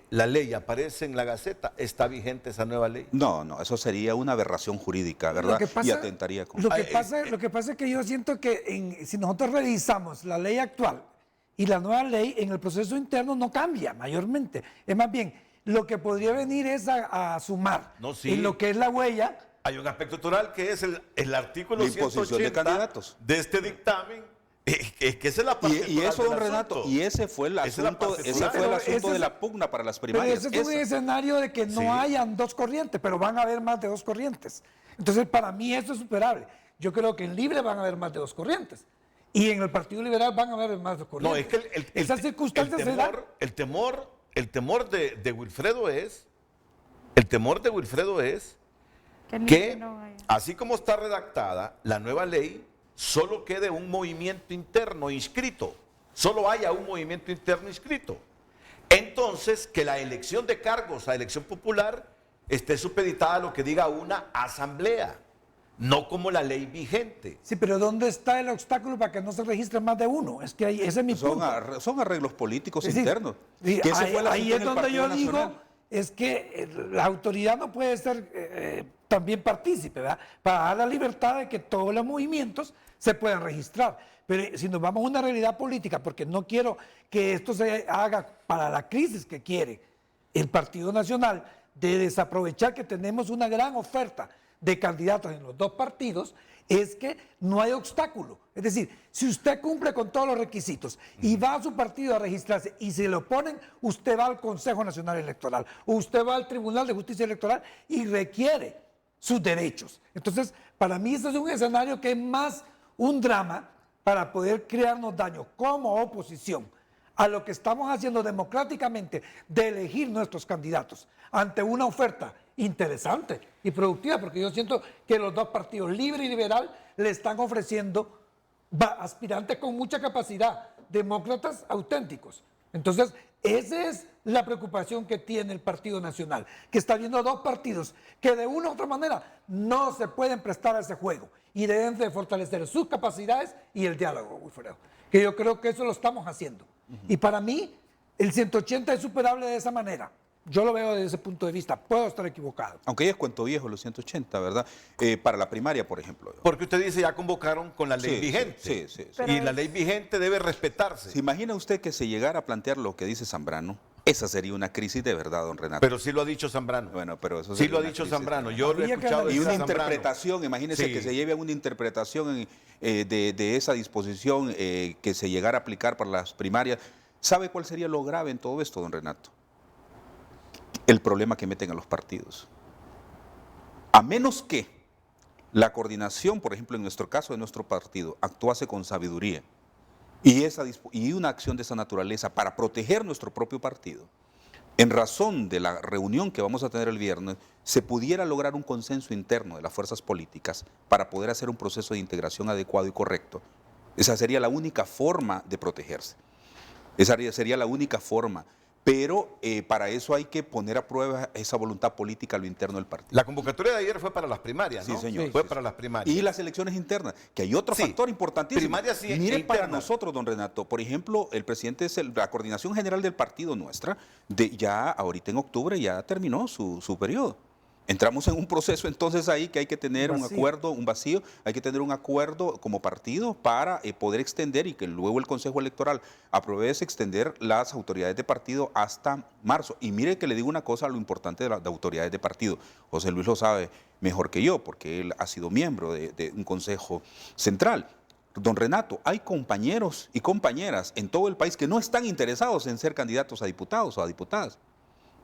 la ley aparece en la Gaceta, ¿está vigente esa nueva ley? No, eso sería una aberración jurídica, ¿verdad? Y atentaría con... Lo que pasa es que yo siento que si nosotros revisamos la ley actual y la nueva ley, en el proceso interno no cambia mayormente. Es más bien, lo que podría venir es a sumar en lo que es la huella. Hay un aspecto electoral que es el artículo la imposición 180 de candidatos de este dictamen. Es que esa es la parte y eso, don Renato, y ese fue el asunto, de la pugna para las primarias. Pero ese es un escenario de que no hayan dos corrientes, pero van a haber más de dos corrientes. Entonces, para mí eso es superable. Yo creo que en Libre van a haber más de dos corrientes. Y en el Partido Liberal van a haber más de dos corrientes. No, es que esas circunstancias se dan. El temor de Wilfredo es que, así como está redactada, la nueva ley solo quede un movimiento interno inscrito. Solo haya un movimiento interno inscrito. Entonces, que la elección de cargos a elección popular esté supeditada a lo que diga una asamblea, no como la ley vigente. Sí, pero ¿dónde está el obstáculo para que no se registre más de uno? Es que ese es mi punto. Son arreglos políticos internos. Ahí es donde yo digo, es que la autoridad no puede ser también partícipe, ¿verdad? Para dar la libertad de que todos los movimientos se puedan registrar. Pero si nos vamos a una realidad política, porque no quiero que esto se haga para la crisis que quiere el Partido Nacional, de desaprovechar que tenemos una gran oferta de candidatos en los dos partidos, es que no hay obstáculo. Es decir, si usted cumple con todos los requisitos y va a su partido a registrarse y se lo ponen, usted va al Consejo Nacional Electoral, o usted va al Tribunal de Justicia Electoral y requiere sus derechos. Entonces, para mí este es un escenario que es más un drama para poder crearnos daño como oposición a lo que estamos haciendo democráticamente de elegir nuestros candidatos ante una oferta interesante y productiva, porque yo siento que los dos partidos, Libre y Liberal, le están ofreciendo aspirantes con mucha capacidad, demócratas auténticos. Entonces, esa es la preocupación que tiene el Partido Nacional, que está viendo dos partidos que de una u otra manera no se pueden prestar a ese juego y deben de fortalecer sus capacidades y el diálogo, Wilfredo, que yo creo que eso lo estamos haciendo. Y para mí, el 180 es superable de esa manera. Yo lo veo desde ese punto de vista. Puedo estar equivocado. Aunque ya es cuento viejo los 180, ¿verdad? Para la primaria, por ejemplo. Porque usted dice ya convocaron con la ley vigente. Sí. Y la ley vigente debe respetarse. ¿Se imagina usted que se llegara a plantear lo que dice Zambrano? Esa sería una crisis de verdad, don Renato. Pero sí lo ha dicho Zambrano. Bueno, pero eso sí lo ha dicho Zambrano. Yo lo he escuchado. Y una interpretación, imagínese que se lleve a una interpretación de esa disposición que se llegara a aplicar para las primarias. ¿Sabe cuál sería lo grave en todo esto, don Renato? El problema que meten a los partidos. A menos que la coordinación, por ejemplo, en nuestro caso de nuestro partido, actuase con sabiduría y una acción de esa naturaleza para proteger nuestro propio partido, en razón de la reunión que vamos a tener el viernes, se pudiera lograr un consenso interno de las fuerzas políticas para poder hacer un proceso de integración adecuado y correcto, esa sería la única forma de protegerse. Esa sería la única forma. Pero para eso hay que poner a prueba esa voluntad política a lo interno del partido. La convocatoria de ayer fue para las primarias, ¿no? Sí, señor. Fue para las primarias. Y las elecciones internas, que hay otro factor importantísimo. Primarias sí, Mire, internas. para nosotros, don Renato, por ejemplo, el presidente de la coordinación general del partido nuestra, ya ahorita en octubre ya terminó su periodo. Entramos en un proceso entonces ahí que hay que tener un acuerdo, un vacío, hay que tener un acuerdo como partido para poder extender y que luego el Consejo Electoral apruebe extender las autoridades de partido hasta marzo. Y mire que le digo una cosa, lo importante de las autoridades de partido. José Luis lo sabe mejor que yo porque él ha sido miembro de un Consejo Central. Don Renato, hay compañeros y compañeras en todo el país que no están interesados en ser candidatos a diputados o a diputadas,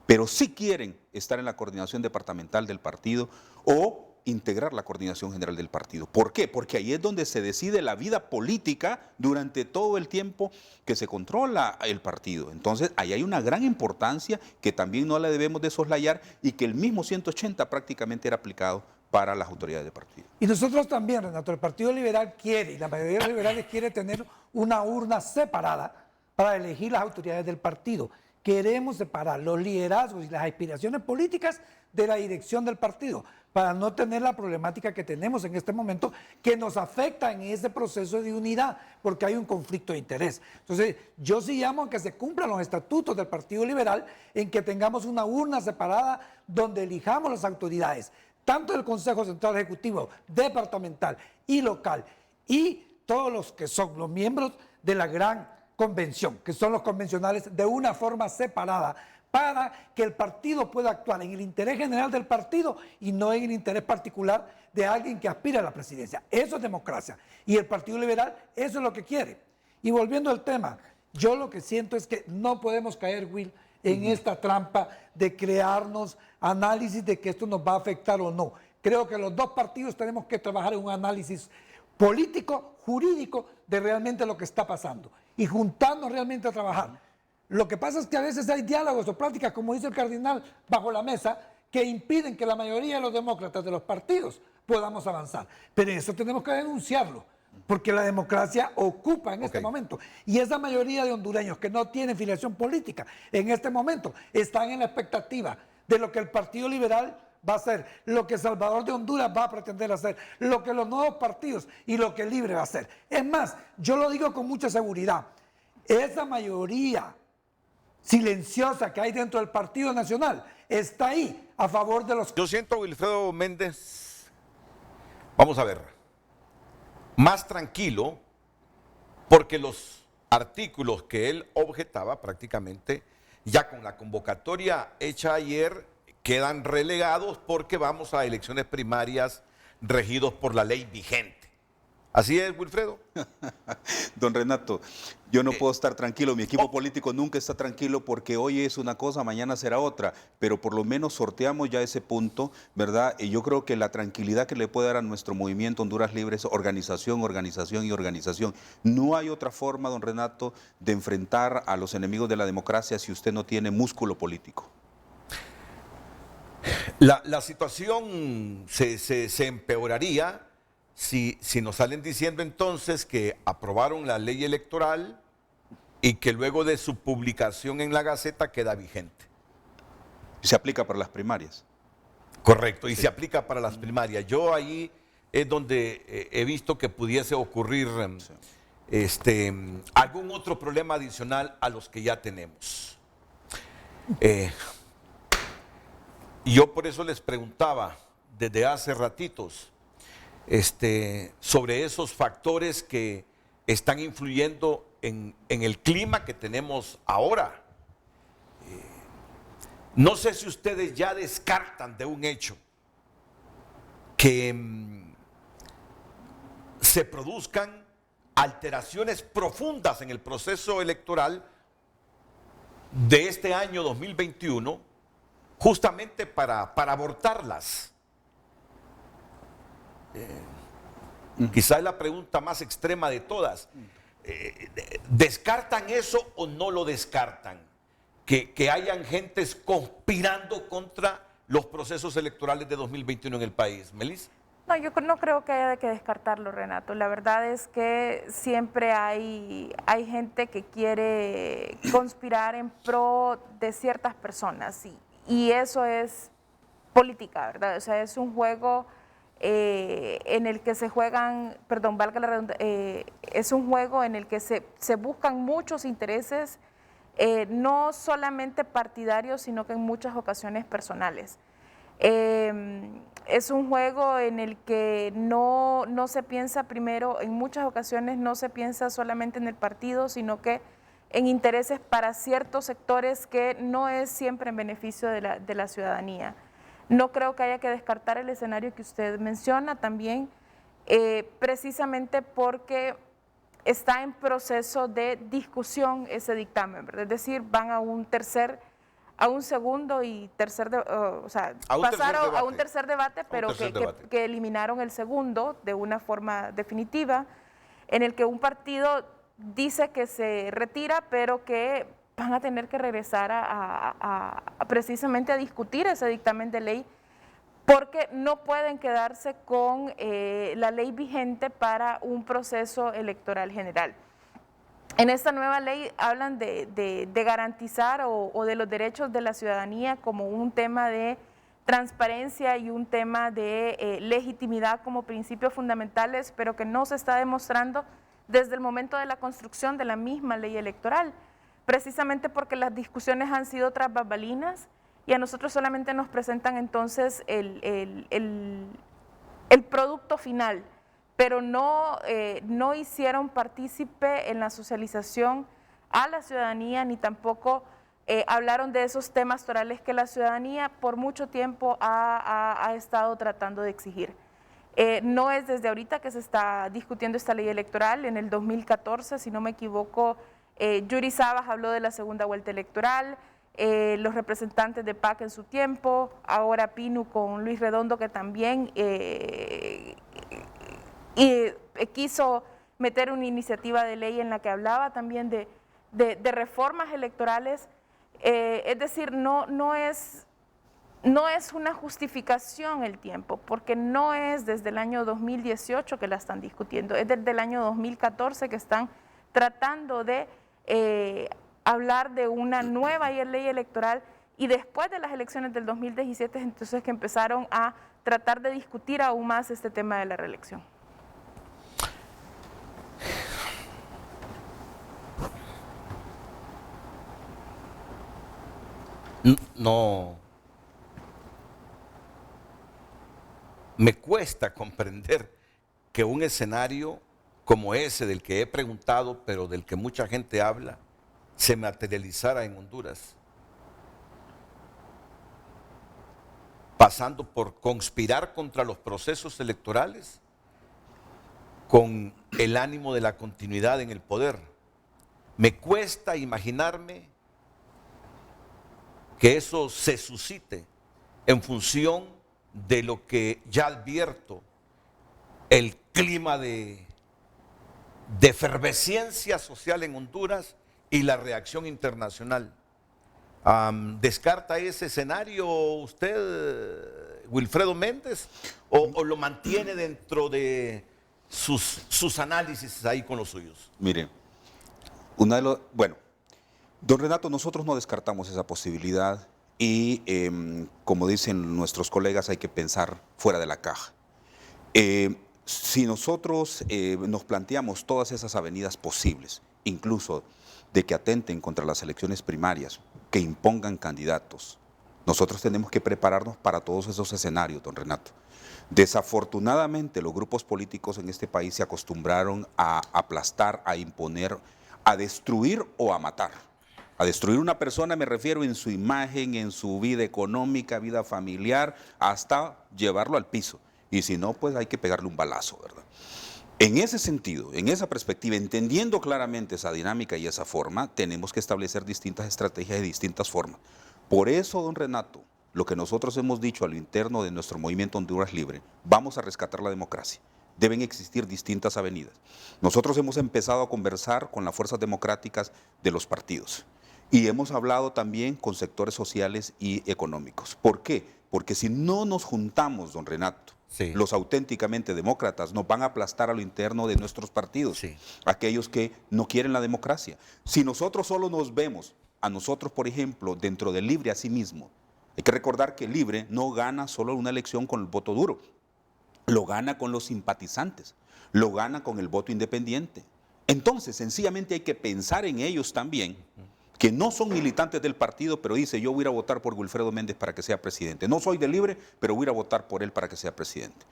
pero sí quieren estar en la coordinación departamental del partido o integrar la coordinación general del partido. ¿Por qué? Porque ahí es donde se decide la vida política durante todo el tiempo que se controla el partido. Entonces, ahí hay una gran importancia que también no la debemos de soslayar y que el mismo 180 prácticamente era aplicado para las autoridades de partido. Y nosotros también, Renato, el Partido Liberal quiere, y la mayoría de los liberales quiere tener una urna separada para elegir las autoridades del partido. Queremos separar los liderazgos y las aspiraciones políticas de la dirección del partido para no tener la problemática que tenemos en este momento que nos afecta en ese proceso de unidad porque hay un conflicto de interés. Entonces, yo sí llamo a que se cumplan los estatutos del Partido Liberal en que tengamos una urna separada donde elijamos las autoridades, tanto del Consejo Central Ejecutivo, departamental y local, y todos los que son los miembros de la gran convención, que son los convencionales, de una forma separada para que el partido pueda actuar en el interés general del partido y no en el interés particular de alguien que aspira a la presidencia. Eso es democracia. Y el Partido Liberal eso es lo que quiere. Y volviendo al tema, yo lo que siento es que no podemos caer, Will, en esta trampa de crearnos análisis de que esto nos va a afectar o no. Creo que los dos partidos tenemos que trabajar en un análisis político, jurídico, de realmente lo que está pasando y juntarnos realmente a trabajar. Lo que pasa es que a veces hay diálogos o pláticas, como dice el cardenal, bajo la mesa, que impiden que la mayoría de los demócratas de los partidos podamos avanzar. Pero eso tenemos que denunciarlo, porque la democracia ocupa en este momento. Y esa mayoría de hondureños que no tienen filiación política en este momento están en la expectativa de lo que el Partido Liberal va a hacer, lo que Salvador de Honduras va a pretender hacer, lo que los nuevos partidos y lo que el Libre va a hacer. Es más, yo lo digo con mucha seguridad, esa mayoría silenciosa que hay dentro del Partido Nacional está ahí a favor de los... Yo siento a Wilfredo Méndez, vamos a ver, más tranquilo, porque los artículos que él objetaba prácticamente, ya con la convocatoria hecha ayer, quedan relegados porque vamos a elecciones primarias regidos por la ley vigente. ¿Así es, Wilfredo? Don Renato, yo no puedo estar tranquilo, mi equipo político nunca está tranquilo porque hoy es una cosa, mañana será otra, pero por lo menos sorteamos ya ese punto, ¿verdad? Y yo creo que la tranquilidad que le puede dar a nuestro movimiento Honduras Libre es organización, organización y organización. No hay otra forma, don Renato, de enfrentar a los enemigos de la democracia si usted no tiene músculo político. La situación se empeoraría si nos salen diciendo entonces que aprobaron la ley electoral y que luego de su publicación en la Gaceta queda vigente. Se aplica para las primarias. Correcto, y se aplica para las primarias. Yo ahí es donde he visto que pudiese ocurrir algún otro problema adicional a los que ya tenemos. Yo por eso les preguntaba desde hace ratitos sobre esos factores que están influyendo en el clima que tenemos ahora. No sé si ustedes ya descartan de un hecho que se produzcan alteraciones profundas en el proceso electoral de este año 2021 justamente para abortarlas. Quizá es la pregunta más extrema de todas. ¿Descartan eso o no lo descartan? que hayan gentes conspirando contra los procesos electorales de 2021 en el país. Melissa. No, yo no creo que haya que descartarlo, Renato. La verdad es que siempre hay gente que quiere conspirar en pro de ciertas personas y eso es política, ¿verdad? O sea, es un juego en el que se juegan, perdón, valga la redundancia, es un juego en el que se buscan muchos intereses, no solamente partidarios, sino que en muchas ocasiones personales. Es un juego en el que no se piensa primero, en muchas ocasiones no se piensa solamente en el partido, sino que en intereses para ciertos sectores que no es siempre en beneficio de la ciudadanía. No creo que haya que descartar el escenario que usted menciona también, precisamente porque está en proceso de discusión ese dictamen, ¿verdad? Es decir, van a un segundo y tercer, o sea, pasaron a un tercer debate, pero que eliminaron el segundo de una forma definitiva, en el que un partido dice que se retira, pero que van a tener que regresar precisamente a discutir ese dictamen de ley, porque no pueden quedarse con la ley vigente para un proceso electoral general. En esta nueva ley hablan de garantizar o de los derechos de la ciudadanía como un tema de transparencia y un tema de legitimidad como principios fundamentales, pero que no se está demostrando desde el momento de la construcción de la misma ley electoral, precisamente porque las discusiones han sido tras bambalinas y a nosotros solamente nos presentan entonces el producto final, pero no hicieron partícipe en la socialización a la ciudadanía, ni tampoco hablaron de esos temas torales que la ciudadanía por mucho tiempo ha estado tratando de exigir. No es desde ahorita que se está discutiendo esta ley electoral. En el 2014, si no me equivoco, Yuri Sabas habló de la segunda vuelta electoral, los representantes de PAC en su tiempo, ahora Pinu con Luis Redondo, que también quiso meter una iniciativa de ley en la que hablaba también de reformas electorales. Es decir, no es una justificación el tiempo, porque no es desde el año 2018 que la están discutiendo, es desde el año 2014 que están tratando de hablar de una nueva ley electoral, y después de las elecciones del 2017 entonces que empezaron a tratar de discutir aún más este tema de la reelección. No, me cuesta comprender que un escenario como ese del que he preguntado, pero del que mucha gente habla, se materializara en Honduras, pasando por conspirar contra los procesos electorales con el ánimo de la continuidad en el poder. Me cuesta imaginarme que eso se suscite en función de lo que ya advierto, el clima de efervescencia social en Honduras y la reacción internacional. ¿Descarta ese escenario usted, Wilfredo Méndez, o lo mantiene dentro de sus análisis ahí con los suyos? Mire, bueno, don Renato, nosotros no descartamos esa posibilidad y como dicen nuestros colegas, hay que pensar fuera de la caja. Si nosotros nos planteamos todas esas avenidas posibles, incluso de que atenten contra las elecciones primarias, que impongan candidatos, nosotros tenemos que prepararnos para todos esos escenarios, don Renato. Desafortunadamente, los grupos políticos en este país se acostumbraron a aplastar, a imponer, a destruir o a matar. A destruir una persona me refiero en su imagen, en su vida económica, vida familiar, hasta llevarlo al piso. Y si no, pues hay que pegarle un balazo, ¿verdad? En ese sentido, en esa perspectiva, entendiendo claramente esa dinámica y esa forma, tenemos que establecer distintas estrategias de distintas formas. Por eso, don Renato, lo que nosotros hemos dicho a lo interno de nuestro movimiento Honduras Libre, vamos a rescatar la democracia. Deben existir distintas avenidas. Nosotros hemos empezado a conversar con las fuerzas democráticas de los partidos Y hemos hablado también con sectores sociales y económicos. ¿Por qué? Porque si no nos juntamos, don Renato, los auténticamente demócratas nos van a aplastar a lo interno de nuestros partidos, aquellos que no quieren la democracia. Si nosotros solo nos vemos a nosotros, por ejemplo, dentro del Libre a sí mismo, hay que recordar que Libre no gana solo una elección con el voto duro, lo gana con los simpatizantes, lo gana con el voto independiente. Entonces, sencillamente hay que pensar en ellos también, que no son militantes del partido, pero dice, yo voy a ir a votar por Wilfredo Méndez para que sea presidente. No soy de Libre, pero voy a ir a votar por él para que sea presidente.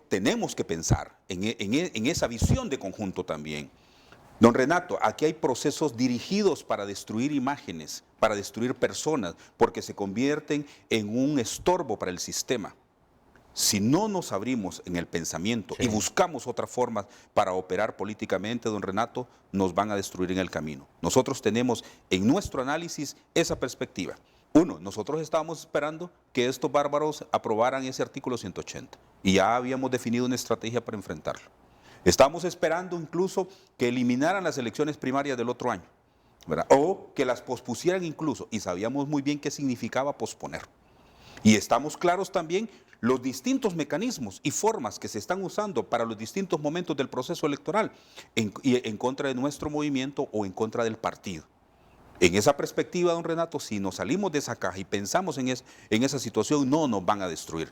Tenemos que pensar en esa visión de conjunto también. Don Renato, aquí hay procesos dirigidos para destruir imágenes, para destruir personas, porque se convierten en un estorbo para el sistema. Si no nos abrimos en el pensamiento y buscamos otras formas para operar políticamente, don Renato, nos van a destruir en el camino. Nosotros tenemos en nuestro análisis esa perspectiva. Uno, nosotros estábamos esperando que estos bárbaros aprobaran ese artículo 180 y ya habíamos definido una estrategia para enfrentarlo. Estábamos esperando incluso que eliminaran las elecciones primarias del otro año, ¿verdad? O que las pospusieran incluso, y sabíamos muy bien qué significaba posponer. Y estamos claros también los distintos mecanismos y formas que se están usando para los distintos momentos del proceso electoral en contra de nuestro movimiento o en contra del partido. En esa perspectiva, don Renato, si nos salimos de esa caja y pensamos en esa situación, no nos van a destruir.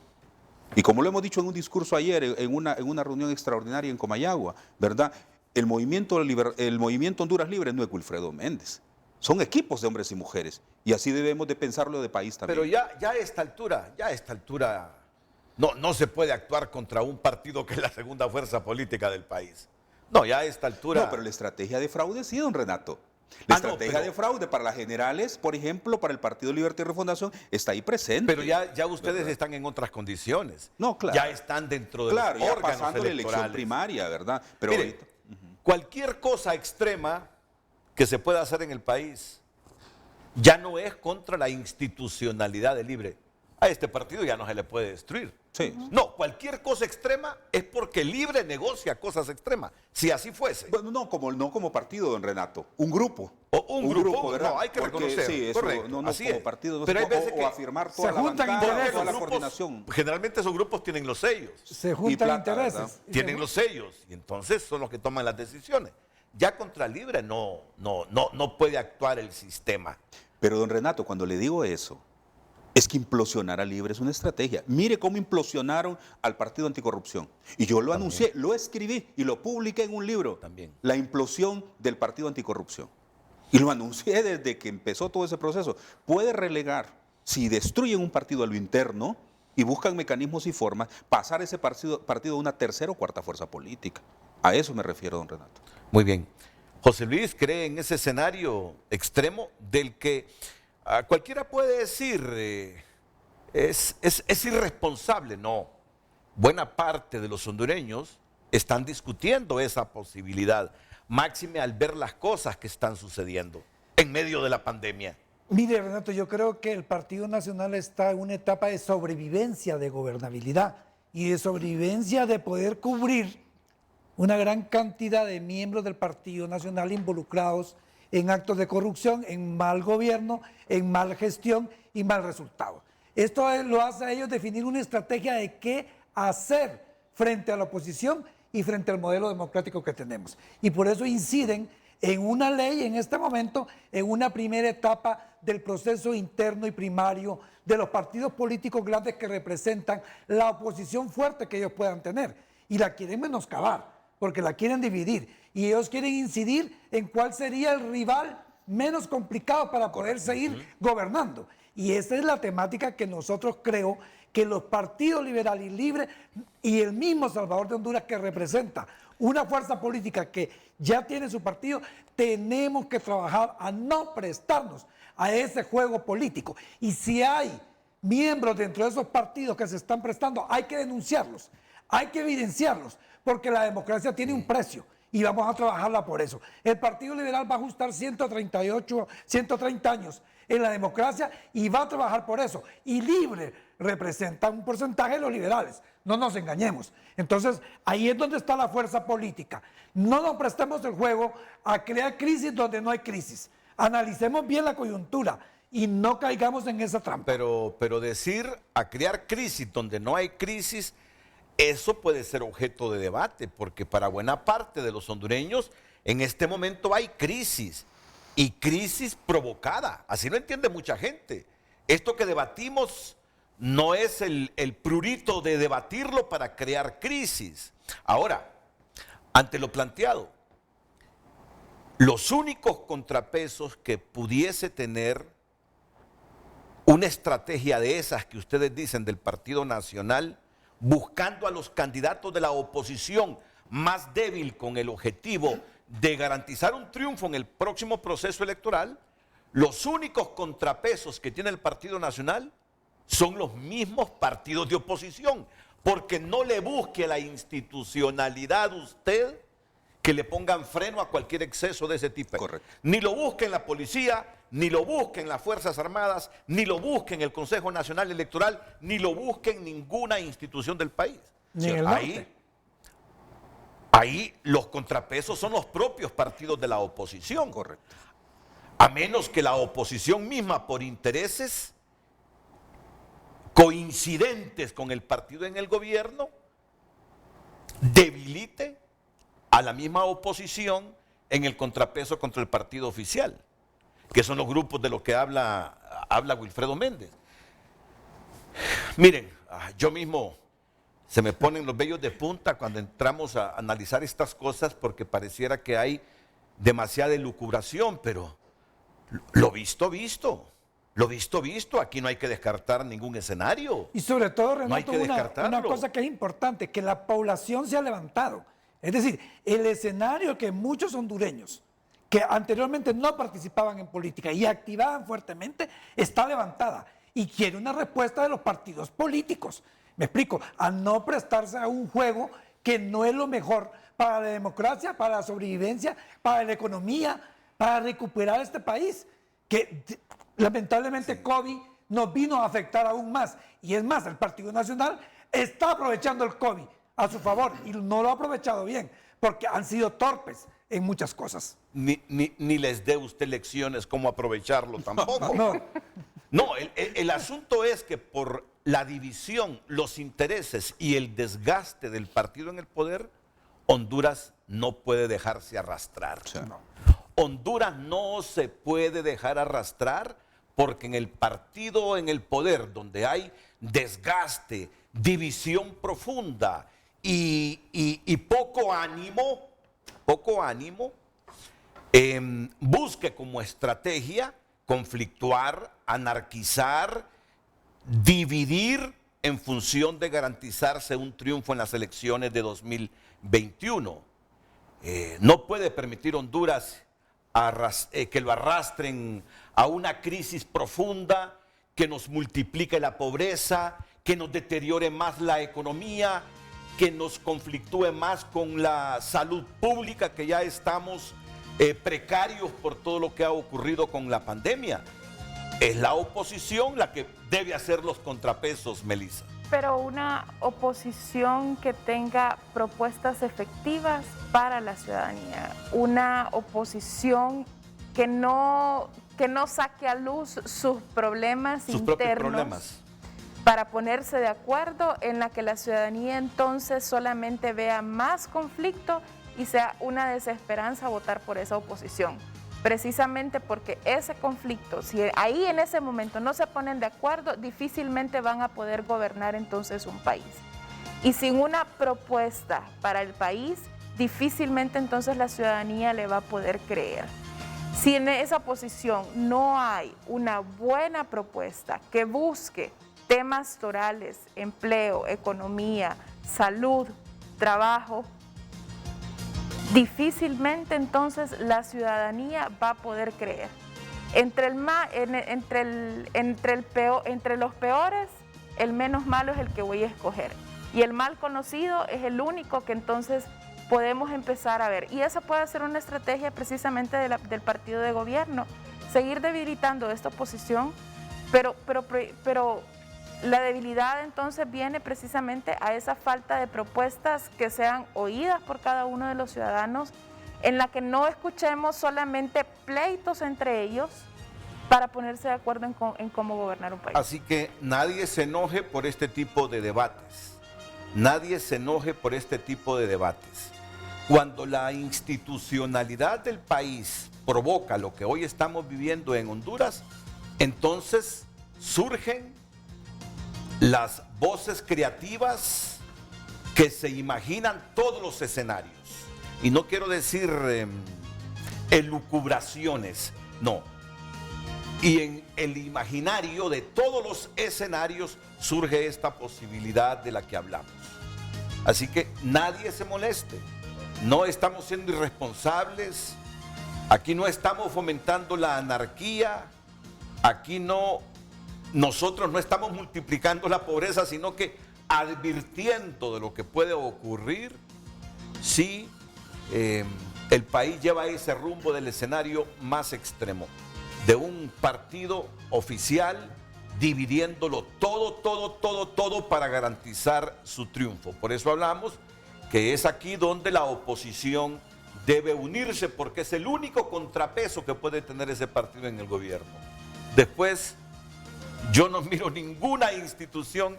Y como lo hemos dicho en un discurso ayer, en una reunión extraordinaria en Comayagua, ¿verdad? El movimiento Honduras Libre no es Wilfredo Méndez. Son equipos de hombres y mujeres. Y así debemos de pensarlo de país también. Pero ya a esta altura, no se puede actuar contra un partido que es la segunda fuerza política del país. No, ya a esta altura. No, pero la estrategia de fraude sí, don Renato. La estrategia de fraude para las generales, por ejemplo, para el Partido Libertad y Refundación, está ahí presente. Pero ya ustedes están en otras condiciones. No, claro. Ya están dentro de los órganos ya pasando electorales. la elección primaria, ¿verdad? Pero mire, ahorita, cualquier cosa extrema que se pueda hacer en el país ya no es contra la institucionalidad de Libre. A este partido ya no se le puede destruir. Sí. No, cualquier cosa extrema es porque Libre negocia cosas extremas. Si así fuese. Bueno, no como partido, don Renato. Un grupo. Un grupo, ¿verdad? no, hay que Porque, reconocer. sí, eso, correcto, no así como es. partido. No pero hay veces que afirmar toda la bancada, toda la coordinación. Generalmente esos grupos tienen los sellos. Se juntan plata, intereses. Tienen los sellos y entonces son los que toman las decisiones. Ya contra Libre no puede actuar el sistema. Pero don Renato, cuando le digo eso, es que implosionar a Libre es una estrategia. Mire cómo implosionaron al Partido Anticorrupción. Y yo lo anuncié, lo escribí y lo publiqué en un libro. También. La implosión del Partido Anticorrupción. Y lo anuncié desde que empezó todo ese proceso. Puede relegar, si destruyen un partido a lo interno y buscan mecanismos y formas, pasar ese partido a una tercera o cuarta fuerza política. A eso me refiero, don Renato. Muy bien. José Luis cree en ese escenario extremo del que cualquiera puede decir es irresponsable. No, buena parte de los hondureños están discutiendo esa posibilidad, máxime al ver las cosas que están sucediendo en medio de la pandemia. Mire, Renato, yo creo que el Partido Nacional está en una etapa de sobrevivencia de gobernabilidad y de sobrevivencia de poder cubrir una gran cantidad de miembros del Partido Nacional involucrados en actos de corrupción, en mal gobierno, en mal gestión y mal resultado. Esto lo hace a ellos definir una estrategia de qué hacer frente a la oposición y frente al modelo democrático que tenemos. Y por eso inciden en una ley en este momento, en una primera etapa del proceso interno y primario de los partidos políticos grandes que representan la oposición fuerte que ellos puedan tener. Y la quieren menoscabar, porque la quieren dividir. Y ellos quieren incidir en cuál sería el rival menos complicado para poder seguir gobernando. Y esa es la temática que nosotros creo que los partidos liberales y libres y el mismo Salvador de Honduras, que representa una fuerza política que ya tiene su partido, tenemos que trabajar a no prestarnos a ese juego político. Y si hay miembros dentro de esos partidos que se están prestando, hay que denunciarlos, hay que evidenciarlos, porque la democracia tiene un precio y vamos a trabajarla por eso. El Partido Liberal va a ajustar 130 años en la democracia y va a trabajar por eso. Y Libre representa un porcentaje de los liberales, no nos engañemos. Entonces, ahí es donde está la fuerza política. No nos prestemos el juego a crear crisis donde no hay crisis. analicemos bien la coyuntura y no caigamos en esa trampa. Pero decir a crear crisis donde no hay crisis, eso puede ser objeto de debate, porque para buena parte de los hondureños en este momento hay crisis, y crisis provocada. Así lo entiende mucha gente. Esto que debatimos no es el prurito de debatirlo para crear crisis. Ahora, ante lo planteado, los únicos contrapesos que pudiese tener una estrategia de esas que ustedes dicen del Partido Nacional, buscando a los candidatos de la oposición más débil con el objetivo de garantizar un triunfo en el próximo proceso electoral, los únicos contrapesos que tiene el Partido Nacional son los mismos partidos de oposición, porque no le busque la institucionalidad usted que le pongan freno a cualquier exceso de ese tipo. Correcto. Ni lo busque en la policía, ni lo busque en las Fuerzas Armadas, ni lo busque en el Consejo Nacional Electoral, ni lo busque en ninguna institución del país. Ni en el norte. Ahí los contrapesos son los propios partidos de la oposición. Correcto. A menos que la oposición misma, por intereses coincidentes con el partido en el gobierno, debilite a la misma oposición en el contrapeso contra el partido oficial, que son los grupos de los que habla Wilfredo Méndez. Miren, yo mismo se me ponen los vellos de punta cuando entramos a analizar estas cosas, porque pareciera que hay demasiada elucubración, pero lo visto, aquí no hay que descartar ningún escenario. Y sobre todo, Renato, no hay que una cosa que es importante, que la población se ha levantado. Es decir, el escenario que muchos hondureños que anteriormente no participaban en política y activaban fuertemente, está levantada y quiere una respuesta de los partidos políticos. Me explico, a no prestarse a un juego que no es lo mejor para la democracia, para la sobrevivencia, para la economía, para recuperar este país, que lamentablemente COVID nos vino a afectar aún más. Y es más, el Partido Nacional está aprovechando el COVID a su favor y no lo ha aprovechado bien, porque han sido torpes en muchas cosas. Ni les dé usted lecciones cómo aprovecharlo tampoco. No, el asunto es que por la división, los intereses y el desgaste del partido en el poder, Honduras no puede dejarse arrastrar. Honduras no se puede dejar arrastrar, porque en el partido en el poder, donde hay desgaste, división profunda y poco ánimo, busque como estrategia conflictuar, anarquizar, dividir en función de garantizarse un triunfo en las elecciones de 2021. No puede permitir Honduras que lo arrastren a una crisis profunda que nos multiplique la pobreza, que nos deteriore más la economía, que nos conflictúe más con la salud pública, que ya estamos precarios por todo lo que ha ocurrido con la pandemia. Es la oposición la que debe hacer los contrapesos, Melissa. Pero una oposición que tenga propuestas efectivas para la ciudadanía, una oposición que no saque a luz sus problemas sus internos, propios problemas, para ponerse de acuerdo, en la que la ciudadanía entonces solamente vea más conflicto y sea una desesperanza votar por esa oposición. Precisamente porque ese conflicto, si ahí en ese momento no se ponen de acuerdo, difícilmente van a poder gobernar entonces un país. Y sin una propuesta para el país, difícilmente entonces la ciudadanía le va a poder creer. Si en esa oposición no hay una buena propuesta que busque temas torales, empleo, economía, salud, trabajo, difícilmente entonces la ciudadanía va a poder creer. Entre los peores, el menos malo es el que voy a escoger. Y el mal conocido es el único que entonces podemos empezar a ver. Y esa puede ser una estrategia precisamente del partido de gobierno, seguir debilitando esta oposición, pero la debilidad entonces viene precisamente a esa falta de propuestas que sean oídas por cada uno de los ciudadanos en la que no escuchemos solamente pleitos entre ellos para ponerse de acuerdo en cómo gobernar un país. Así que nadie se enoje por este tipo de debates. Nadie se enoje por este tipo de debates. Cuando la institucionalidad del país provoca lo que hoy estamos viviendo en Honduras, entonces surgen las voces creativas que se imaginan todos los escenarios. Y no quiero decir elucubraciones, no. Y en el imaginario de todos los escenarios surge esta posibilidad de la que hablamos. Así que nadie se moleste. No estamos siendo irresponsables. Aquí no estamos fomentando la anarquía. Aquí nosotros no estamos multiplicando la pobreza, sino que advirtiendo de lo que puede ocurrir si el país lleva ese rumbo del escenario más extremo, de un partido oficial dividiéndolo todo para garantizar su triunfo. Por eso hablamos que es aquí donde la oposición debe unirse, porque es el único contrapeso que puede tener ese partido en el gobierno. Después, yo no miro ninguna institución,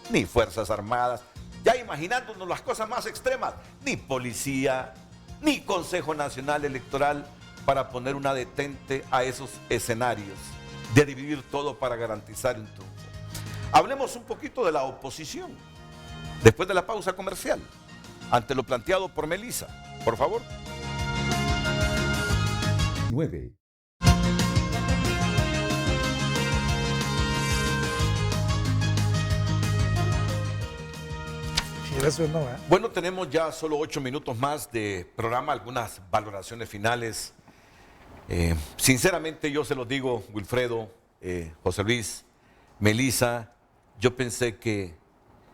ni Fuerzas Armadas, ya imaginándonos las cosas más extremas, ni policía, ni Consejo Nacional Electoral, para poner una detente a esos escenarios de dividir todo para garantizar un triunfo. Hablemos un poquito de la oposición, después de la pausa comercial, ante lo planteado por Melissa, por favor. 9. Eso no, ¿eh? Bueno, tenemos ya solo 8 minutos más de programa, algunas valoraciones finales. Sinceramente yo se los digo, Wilfredo, José Luis, Melissa, yo pensé que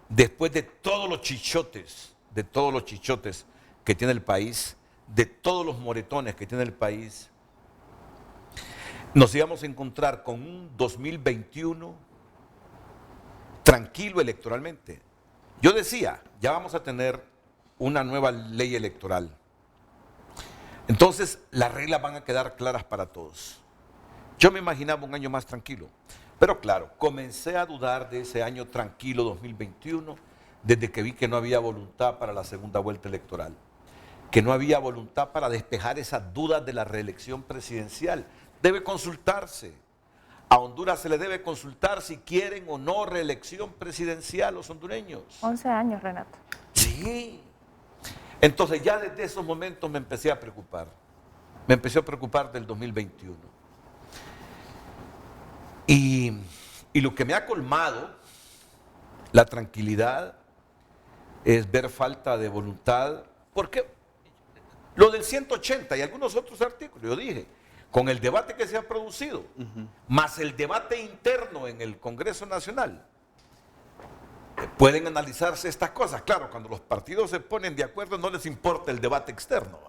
después de todos los chichotes que tiene el país, de todos los moretones que tiene el país, nos íbamos a encontrar con un 2021 tranquilo electoralmente. Yo decía, ya vamos a tener una nueva ley electoral. Entonces, las reglas van a quedar claras para todos. Yo me imaginaba un año más tranquilo. Pero claro, comencé a dudar de ese año tranquilo 2021 desde que vi que no había voluntad para la segunda vuelta electoral. Que no había voluntad para despejar esas dudas de la reelección presidencial. Debe consultarse. A Honduras se le debe consultar si quieren o no reelección presidencial los hondureños. 11 años, Renato. Sí. Entonces ya desde esos momentos me empecé a preocupar. Me empecé a preocupar del 2021. Y lo que me ha colmado la tranquilidad es ver falta de voluntad. Porque lo del 180 y algunos otros artículos, yo dije, con el debate que se ha producido, más el debate interno en el Congreso Nacional, pueden analizarse estas cosas. Claro, cuando los partidos se ponen de acuerdo no les importa el debate externo,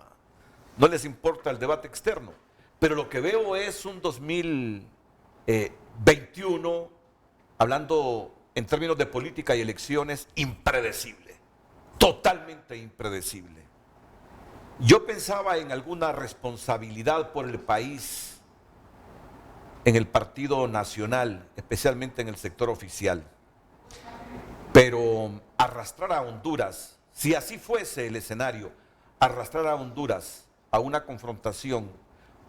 no les importa el debate externo, pero lo que veo es un 2021, hablando en términos de política y elecciones, impredecible, totalmente impredecible. Yo pensaba en alguna responsabilidad por el país, en el Partido Nacional, especialmente en el sector oficial. Pero arrastrar a Honduras, si así fuese el escenario, arrastrar a Honduras a una confrontación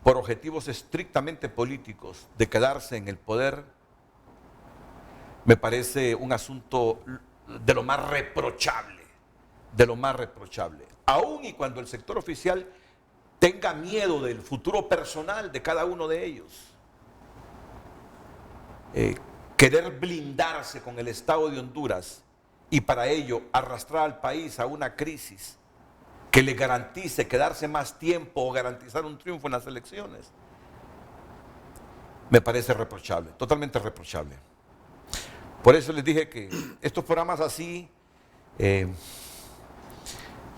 por objetivos estrictamente políticos de quedarse en el poder, me parece un asunto de lo más reprochable, aún y cuando el sector oficial tenga miedo del futuro personal de cada uno de ellos. Querer blindarse con el Estado de Honduras y para ello arrastrar al país a una crisis que le garantice quedarse más tiempo o garantizar un triunfo en las elecciones, me parece reprochable, totalmente reprochable. Por eso les dije que estos programas así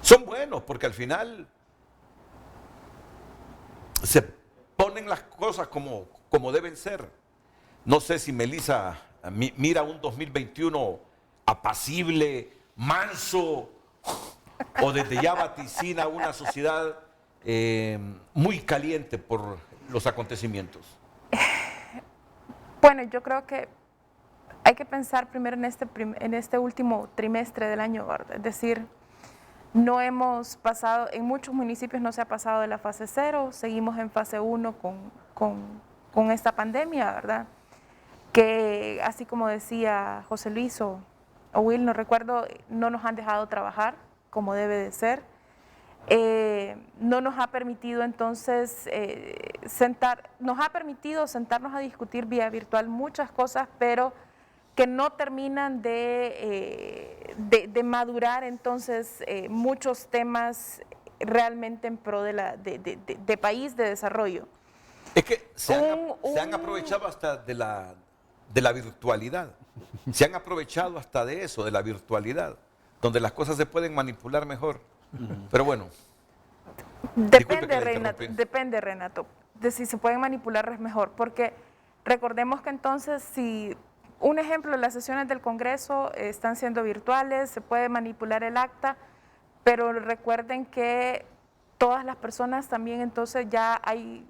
son buenos, porque al final se ponen las cosas como deben ser. No sé si Melissa mira un 2021 apacible, manso, ¿O desde ya vaticina una sociedad muy caliente por los acontecimientos? Bueno, yo creo que hay que pensar primero en este último trimestre del año, ¿verdad? Es decir, no hemos pasado, en muchos municipios no se ha pasado de la fase 0, seguimos en fase 1 con esta pandemia, ¿verdad? Que así como decía José Luis o Will, no recuerdo, no nos han dejado trabajar como debe de ser. No nos ha permitido entonces nos ha permitido sentarnos a discutir vía virtual muchas cosas, pero que no terminan de madurar entonces muchos temas realmente en pro de país, de desarrollo. Es que se han aprovechado hasta de la virtualidad, se han aprovechado hasta de eso, de la virtualidad, donde las cosas se pueden manipular mejor. Pero bueno. Depende, Renato, de si se pueden manipular es mejor, porque recordemos que entonces si, un ejemplo, las sesiones del Congreso están siendo virtuales, se puede manipular el acta, pero recuerden que todas las personas también entonces ya hay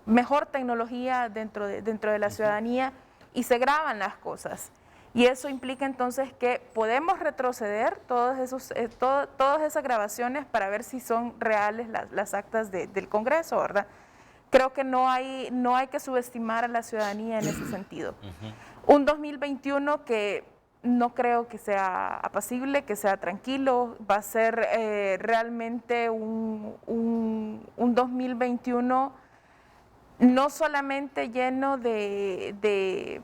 mejor tecnología dentro de la ciudadanía y se graban las cosas. Y eso implica entonces que podemos retroceder todas esas grabaciones para ver si son reales las actas del Congreso, ¿verdad? Creo que no hay que subestimar a la ciudadanía en ese sentido. Un 2021 que no creo que sea apacible, que sea tranquilo, va a ser realmente un 2021 no solamente lleno de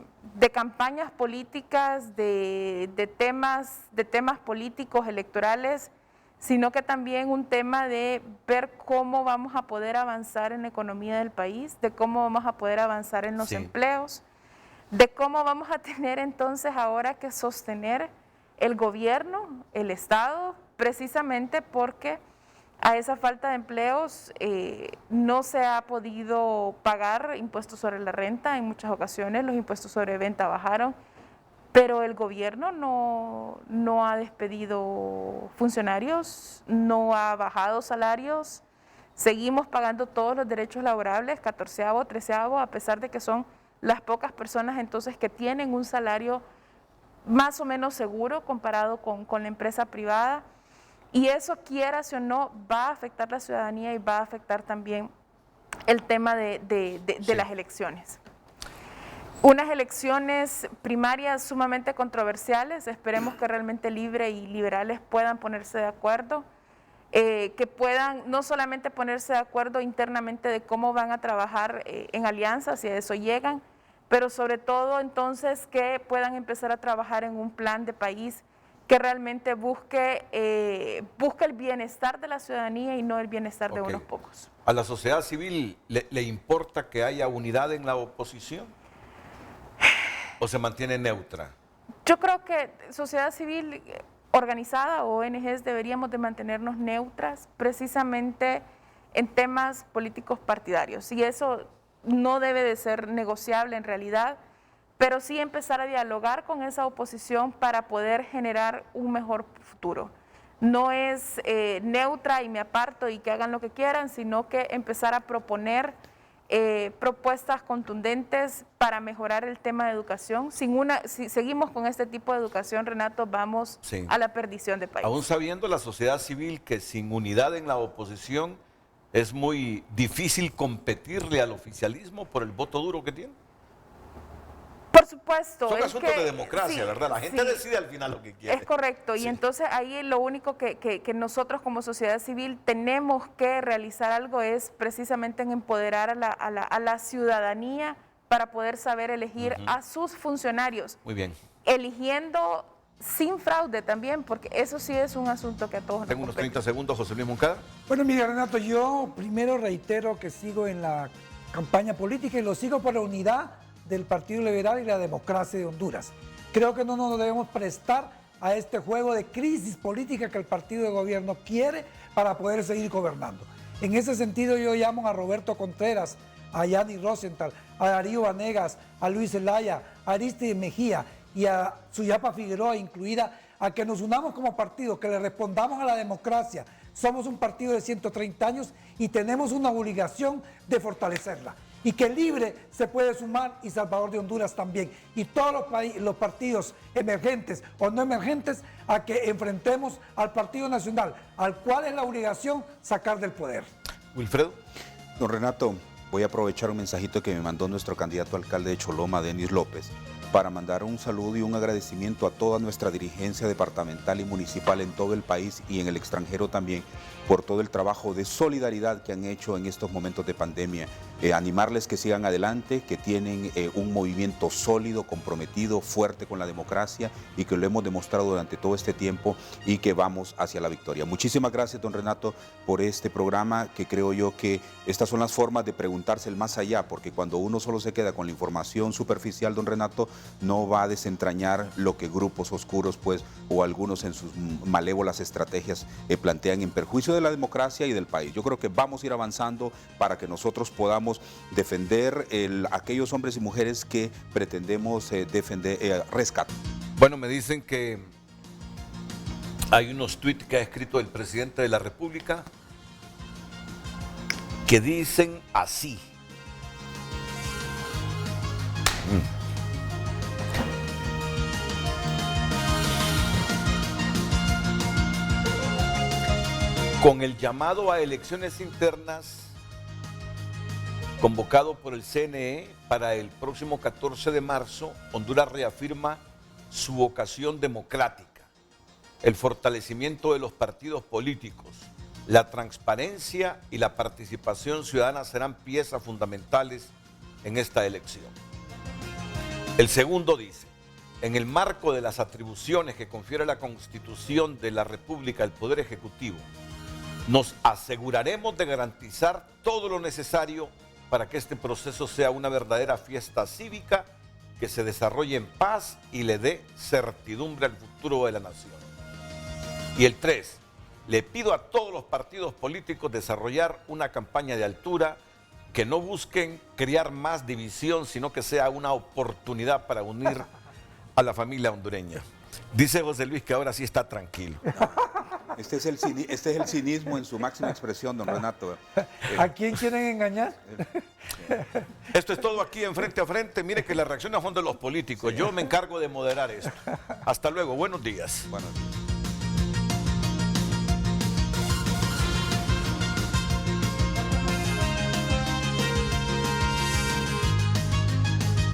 campañas políticas, de temas políticos, electorales, sino que también un tema de ver cómo vamos a poder avanzar en la economía del país, de cómo vamos a poder avanzar en los empleos, de cómo vamos a tener entonces ahora que sostener el gobierno, el Estado, precisamente porque a esa falta de empleos no se ha podido pagar impuestos sobre la renta en muchas ocasiones, los impuestos sobre venta bajaron, pero el gobierno no ha despedido funcionarios, no ha bajado salarios, seguimos pagando todos los derechos laborables, 14avo, 13avo, a pesar de que son las pocas personas entonces que tienen un salario más o menos seguro comparado con la empresa privada. Y eso, quieras o no, va a afectar la ciudadanía y va a afectar también el tema de las elecciones. Unas elecciones primarias sumamente controversiales, esperemos que realmente Libre y Liberales puedan ponerse de acuerdo, que puedan no solamente ponerse de acuerdo internamente de cómo van a trabajar en alianzas, si a eso llegan, pero sobre todo entonces que puedan empezar a trabajar en un plan de país que realmente busque el bienestar de la ciudadanía y no el bienestar de unos pocos. ¿A la sociedad civil le importa que haya unidad en la oposición? ¿O se mantiene neutra? Yo creo que sociedad civil organizada o ONGs deberíamos de mantenernos neutras precisamente en temas políticos partidarios. Y eso no debe de ser negociable en realidad, pero sí empezar a dialogar con esa oposición para poder generar un mejor futuro. No es neutra y me aparto y que hagan lo que quieran, sino que empezar a proponer propuestas contundentes para mejorar el tema de educación. Si seguimos con este tipo de educación, Renato, vamos a la perdición del país. Aún sabiendo la sociedad civil que sin unidad en la oposición es muy difícil competirle al oficialismo por el voto duro que tiene. Por supuesto. Son asuntos de democracia, ¿verdad? La gente decide al final lo que quiere. Es correcto. Y entonces ahí lo único que nosotros como sociedad civil tenemos que realizar algo es precisamente en empoderar a la ciudadanía para poder saber elegir a sus funcionarios. Muy bien. Eligiendo sin fraude también, porque eso sí es un asunto que a todos nos Tengo unos 30 segundos, José Luis Moncada. Bueno, mira, Renato, yo primero reitero que sigo en la campaña política y lo sigo por la unidad del Partido Liberal y la democracia de Honduras. Creo que no nos debemos prestar a este juego de crisis política que el partido de gobierno quiere para poder seguir gobernando. En ese sentido yo llamo a Roberto Contreras, a Yanni Rosenthal, a Darío Vanegas, a Luis Zelaya, a Aristide Mejía y a Suyapa Figueroa, incluida a que nos unamos como partido, que le respondamos a la democracia. Somos un partido de 130 años y tenemos una obligación de fortalecerla. Y que Libre se puede sumar y Salvador de Honduras también. Y todos los partidos emergentes o no emergentes a que enfrentemos al Partido Nacional, al cual es la obligación sacar del poder. Wilfredo. Don Renato, voy a aprovechar un mensajito que me mandó nuestro candidato a alcalde de Choloma, Denis López, para mandar un saludo y un agradecimiento a toda nuestra dirigencia departamental y municipal en todo el país y en el extranjero también, por todo el trabajo de solidaridad que han hecho en estos momentos de pandemia. Animarles que sigan adelante, que tienen un movimiento sólido, comprometido, fuerte con la democracia y que lo hemos demostrado durante todo este tiempo y que vamos hacia la victoria. Muchísimas gracias, don Renato, por este programa, que creo yo que estas son las formas de preguntarse el más allá, porque cuando uno solo se queda con la información superficial, don Renato, no va a desentrañar lo que grupos oscuros, pues, o algunos en sus malévolas estrategias plantean en perjuicio de la democracia y del país. Yo creo que vamos a ir avanzando para que nosotros podamos defender aquellos hombres y mujeres que pretendemos defender, rescatar. Bueno, me dicen que hay unos tweets que ha escrito el presidente de la República que dicen así. Con el llamado a elecciones internas convocado por el CNE para el próximo 14 de marzo, Honduras reafirma su vocación democrática, el fortalecimiento de los partidos políticos, la transparencia y la participación ciudadana serán piezas fundamentales en esta elección. El segundo dice: en el marco de las atribuciones que confiere la Constitución de la República al Poder Ejecutivo, nos aseguraremos de garantizar todo lo necesario para que este proceso sea una verdadera fiesta cívica que se desarrolle en paz y le dé certidumbre al futuro de la nación. Y el 3, le pido a todos los partidos políticos desarrollar una campaña de altura, que no busquen crear más división, sino que sea una oportunidad para unir a la familia hondureña. Dice José Luis que ahora sí está tranquilo. Este es el cinismo en su máxima expresión, don Renato. ¿A quién quieren engañar? Esto es todo aquí en Frente a Frente. Mire que las reacciones son de los políticos. Yo me encargo de moderar esto. Hasta luego. Buenos días. Buenos días.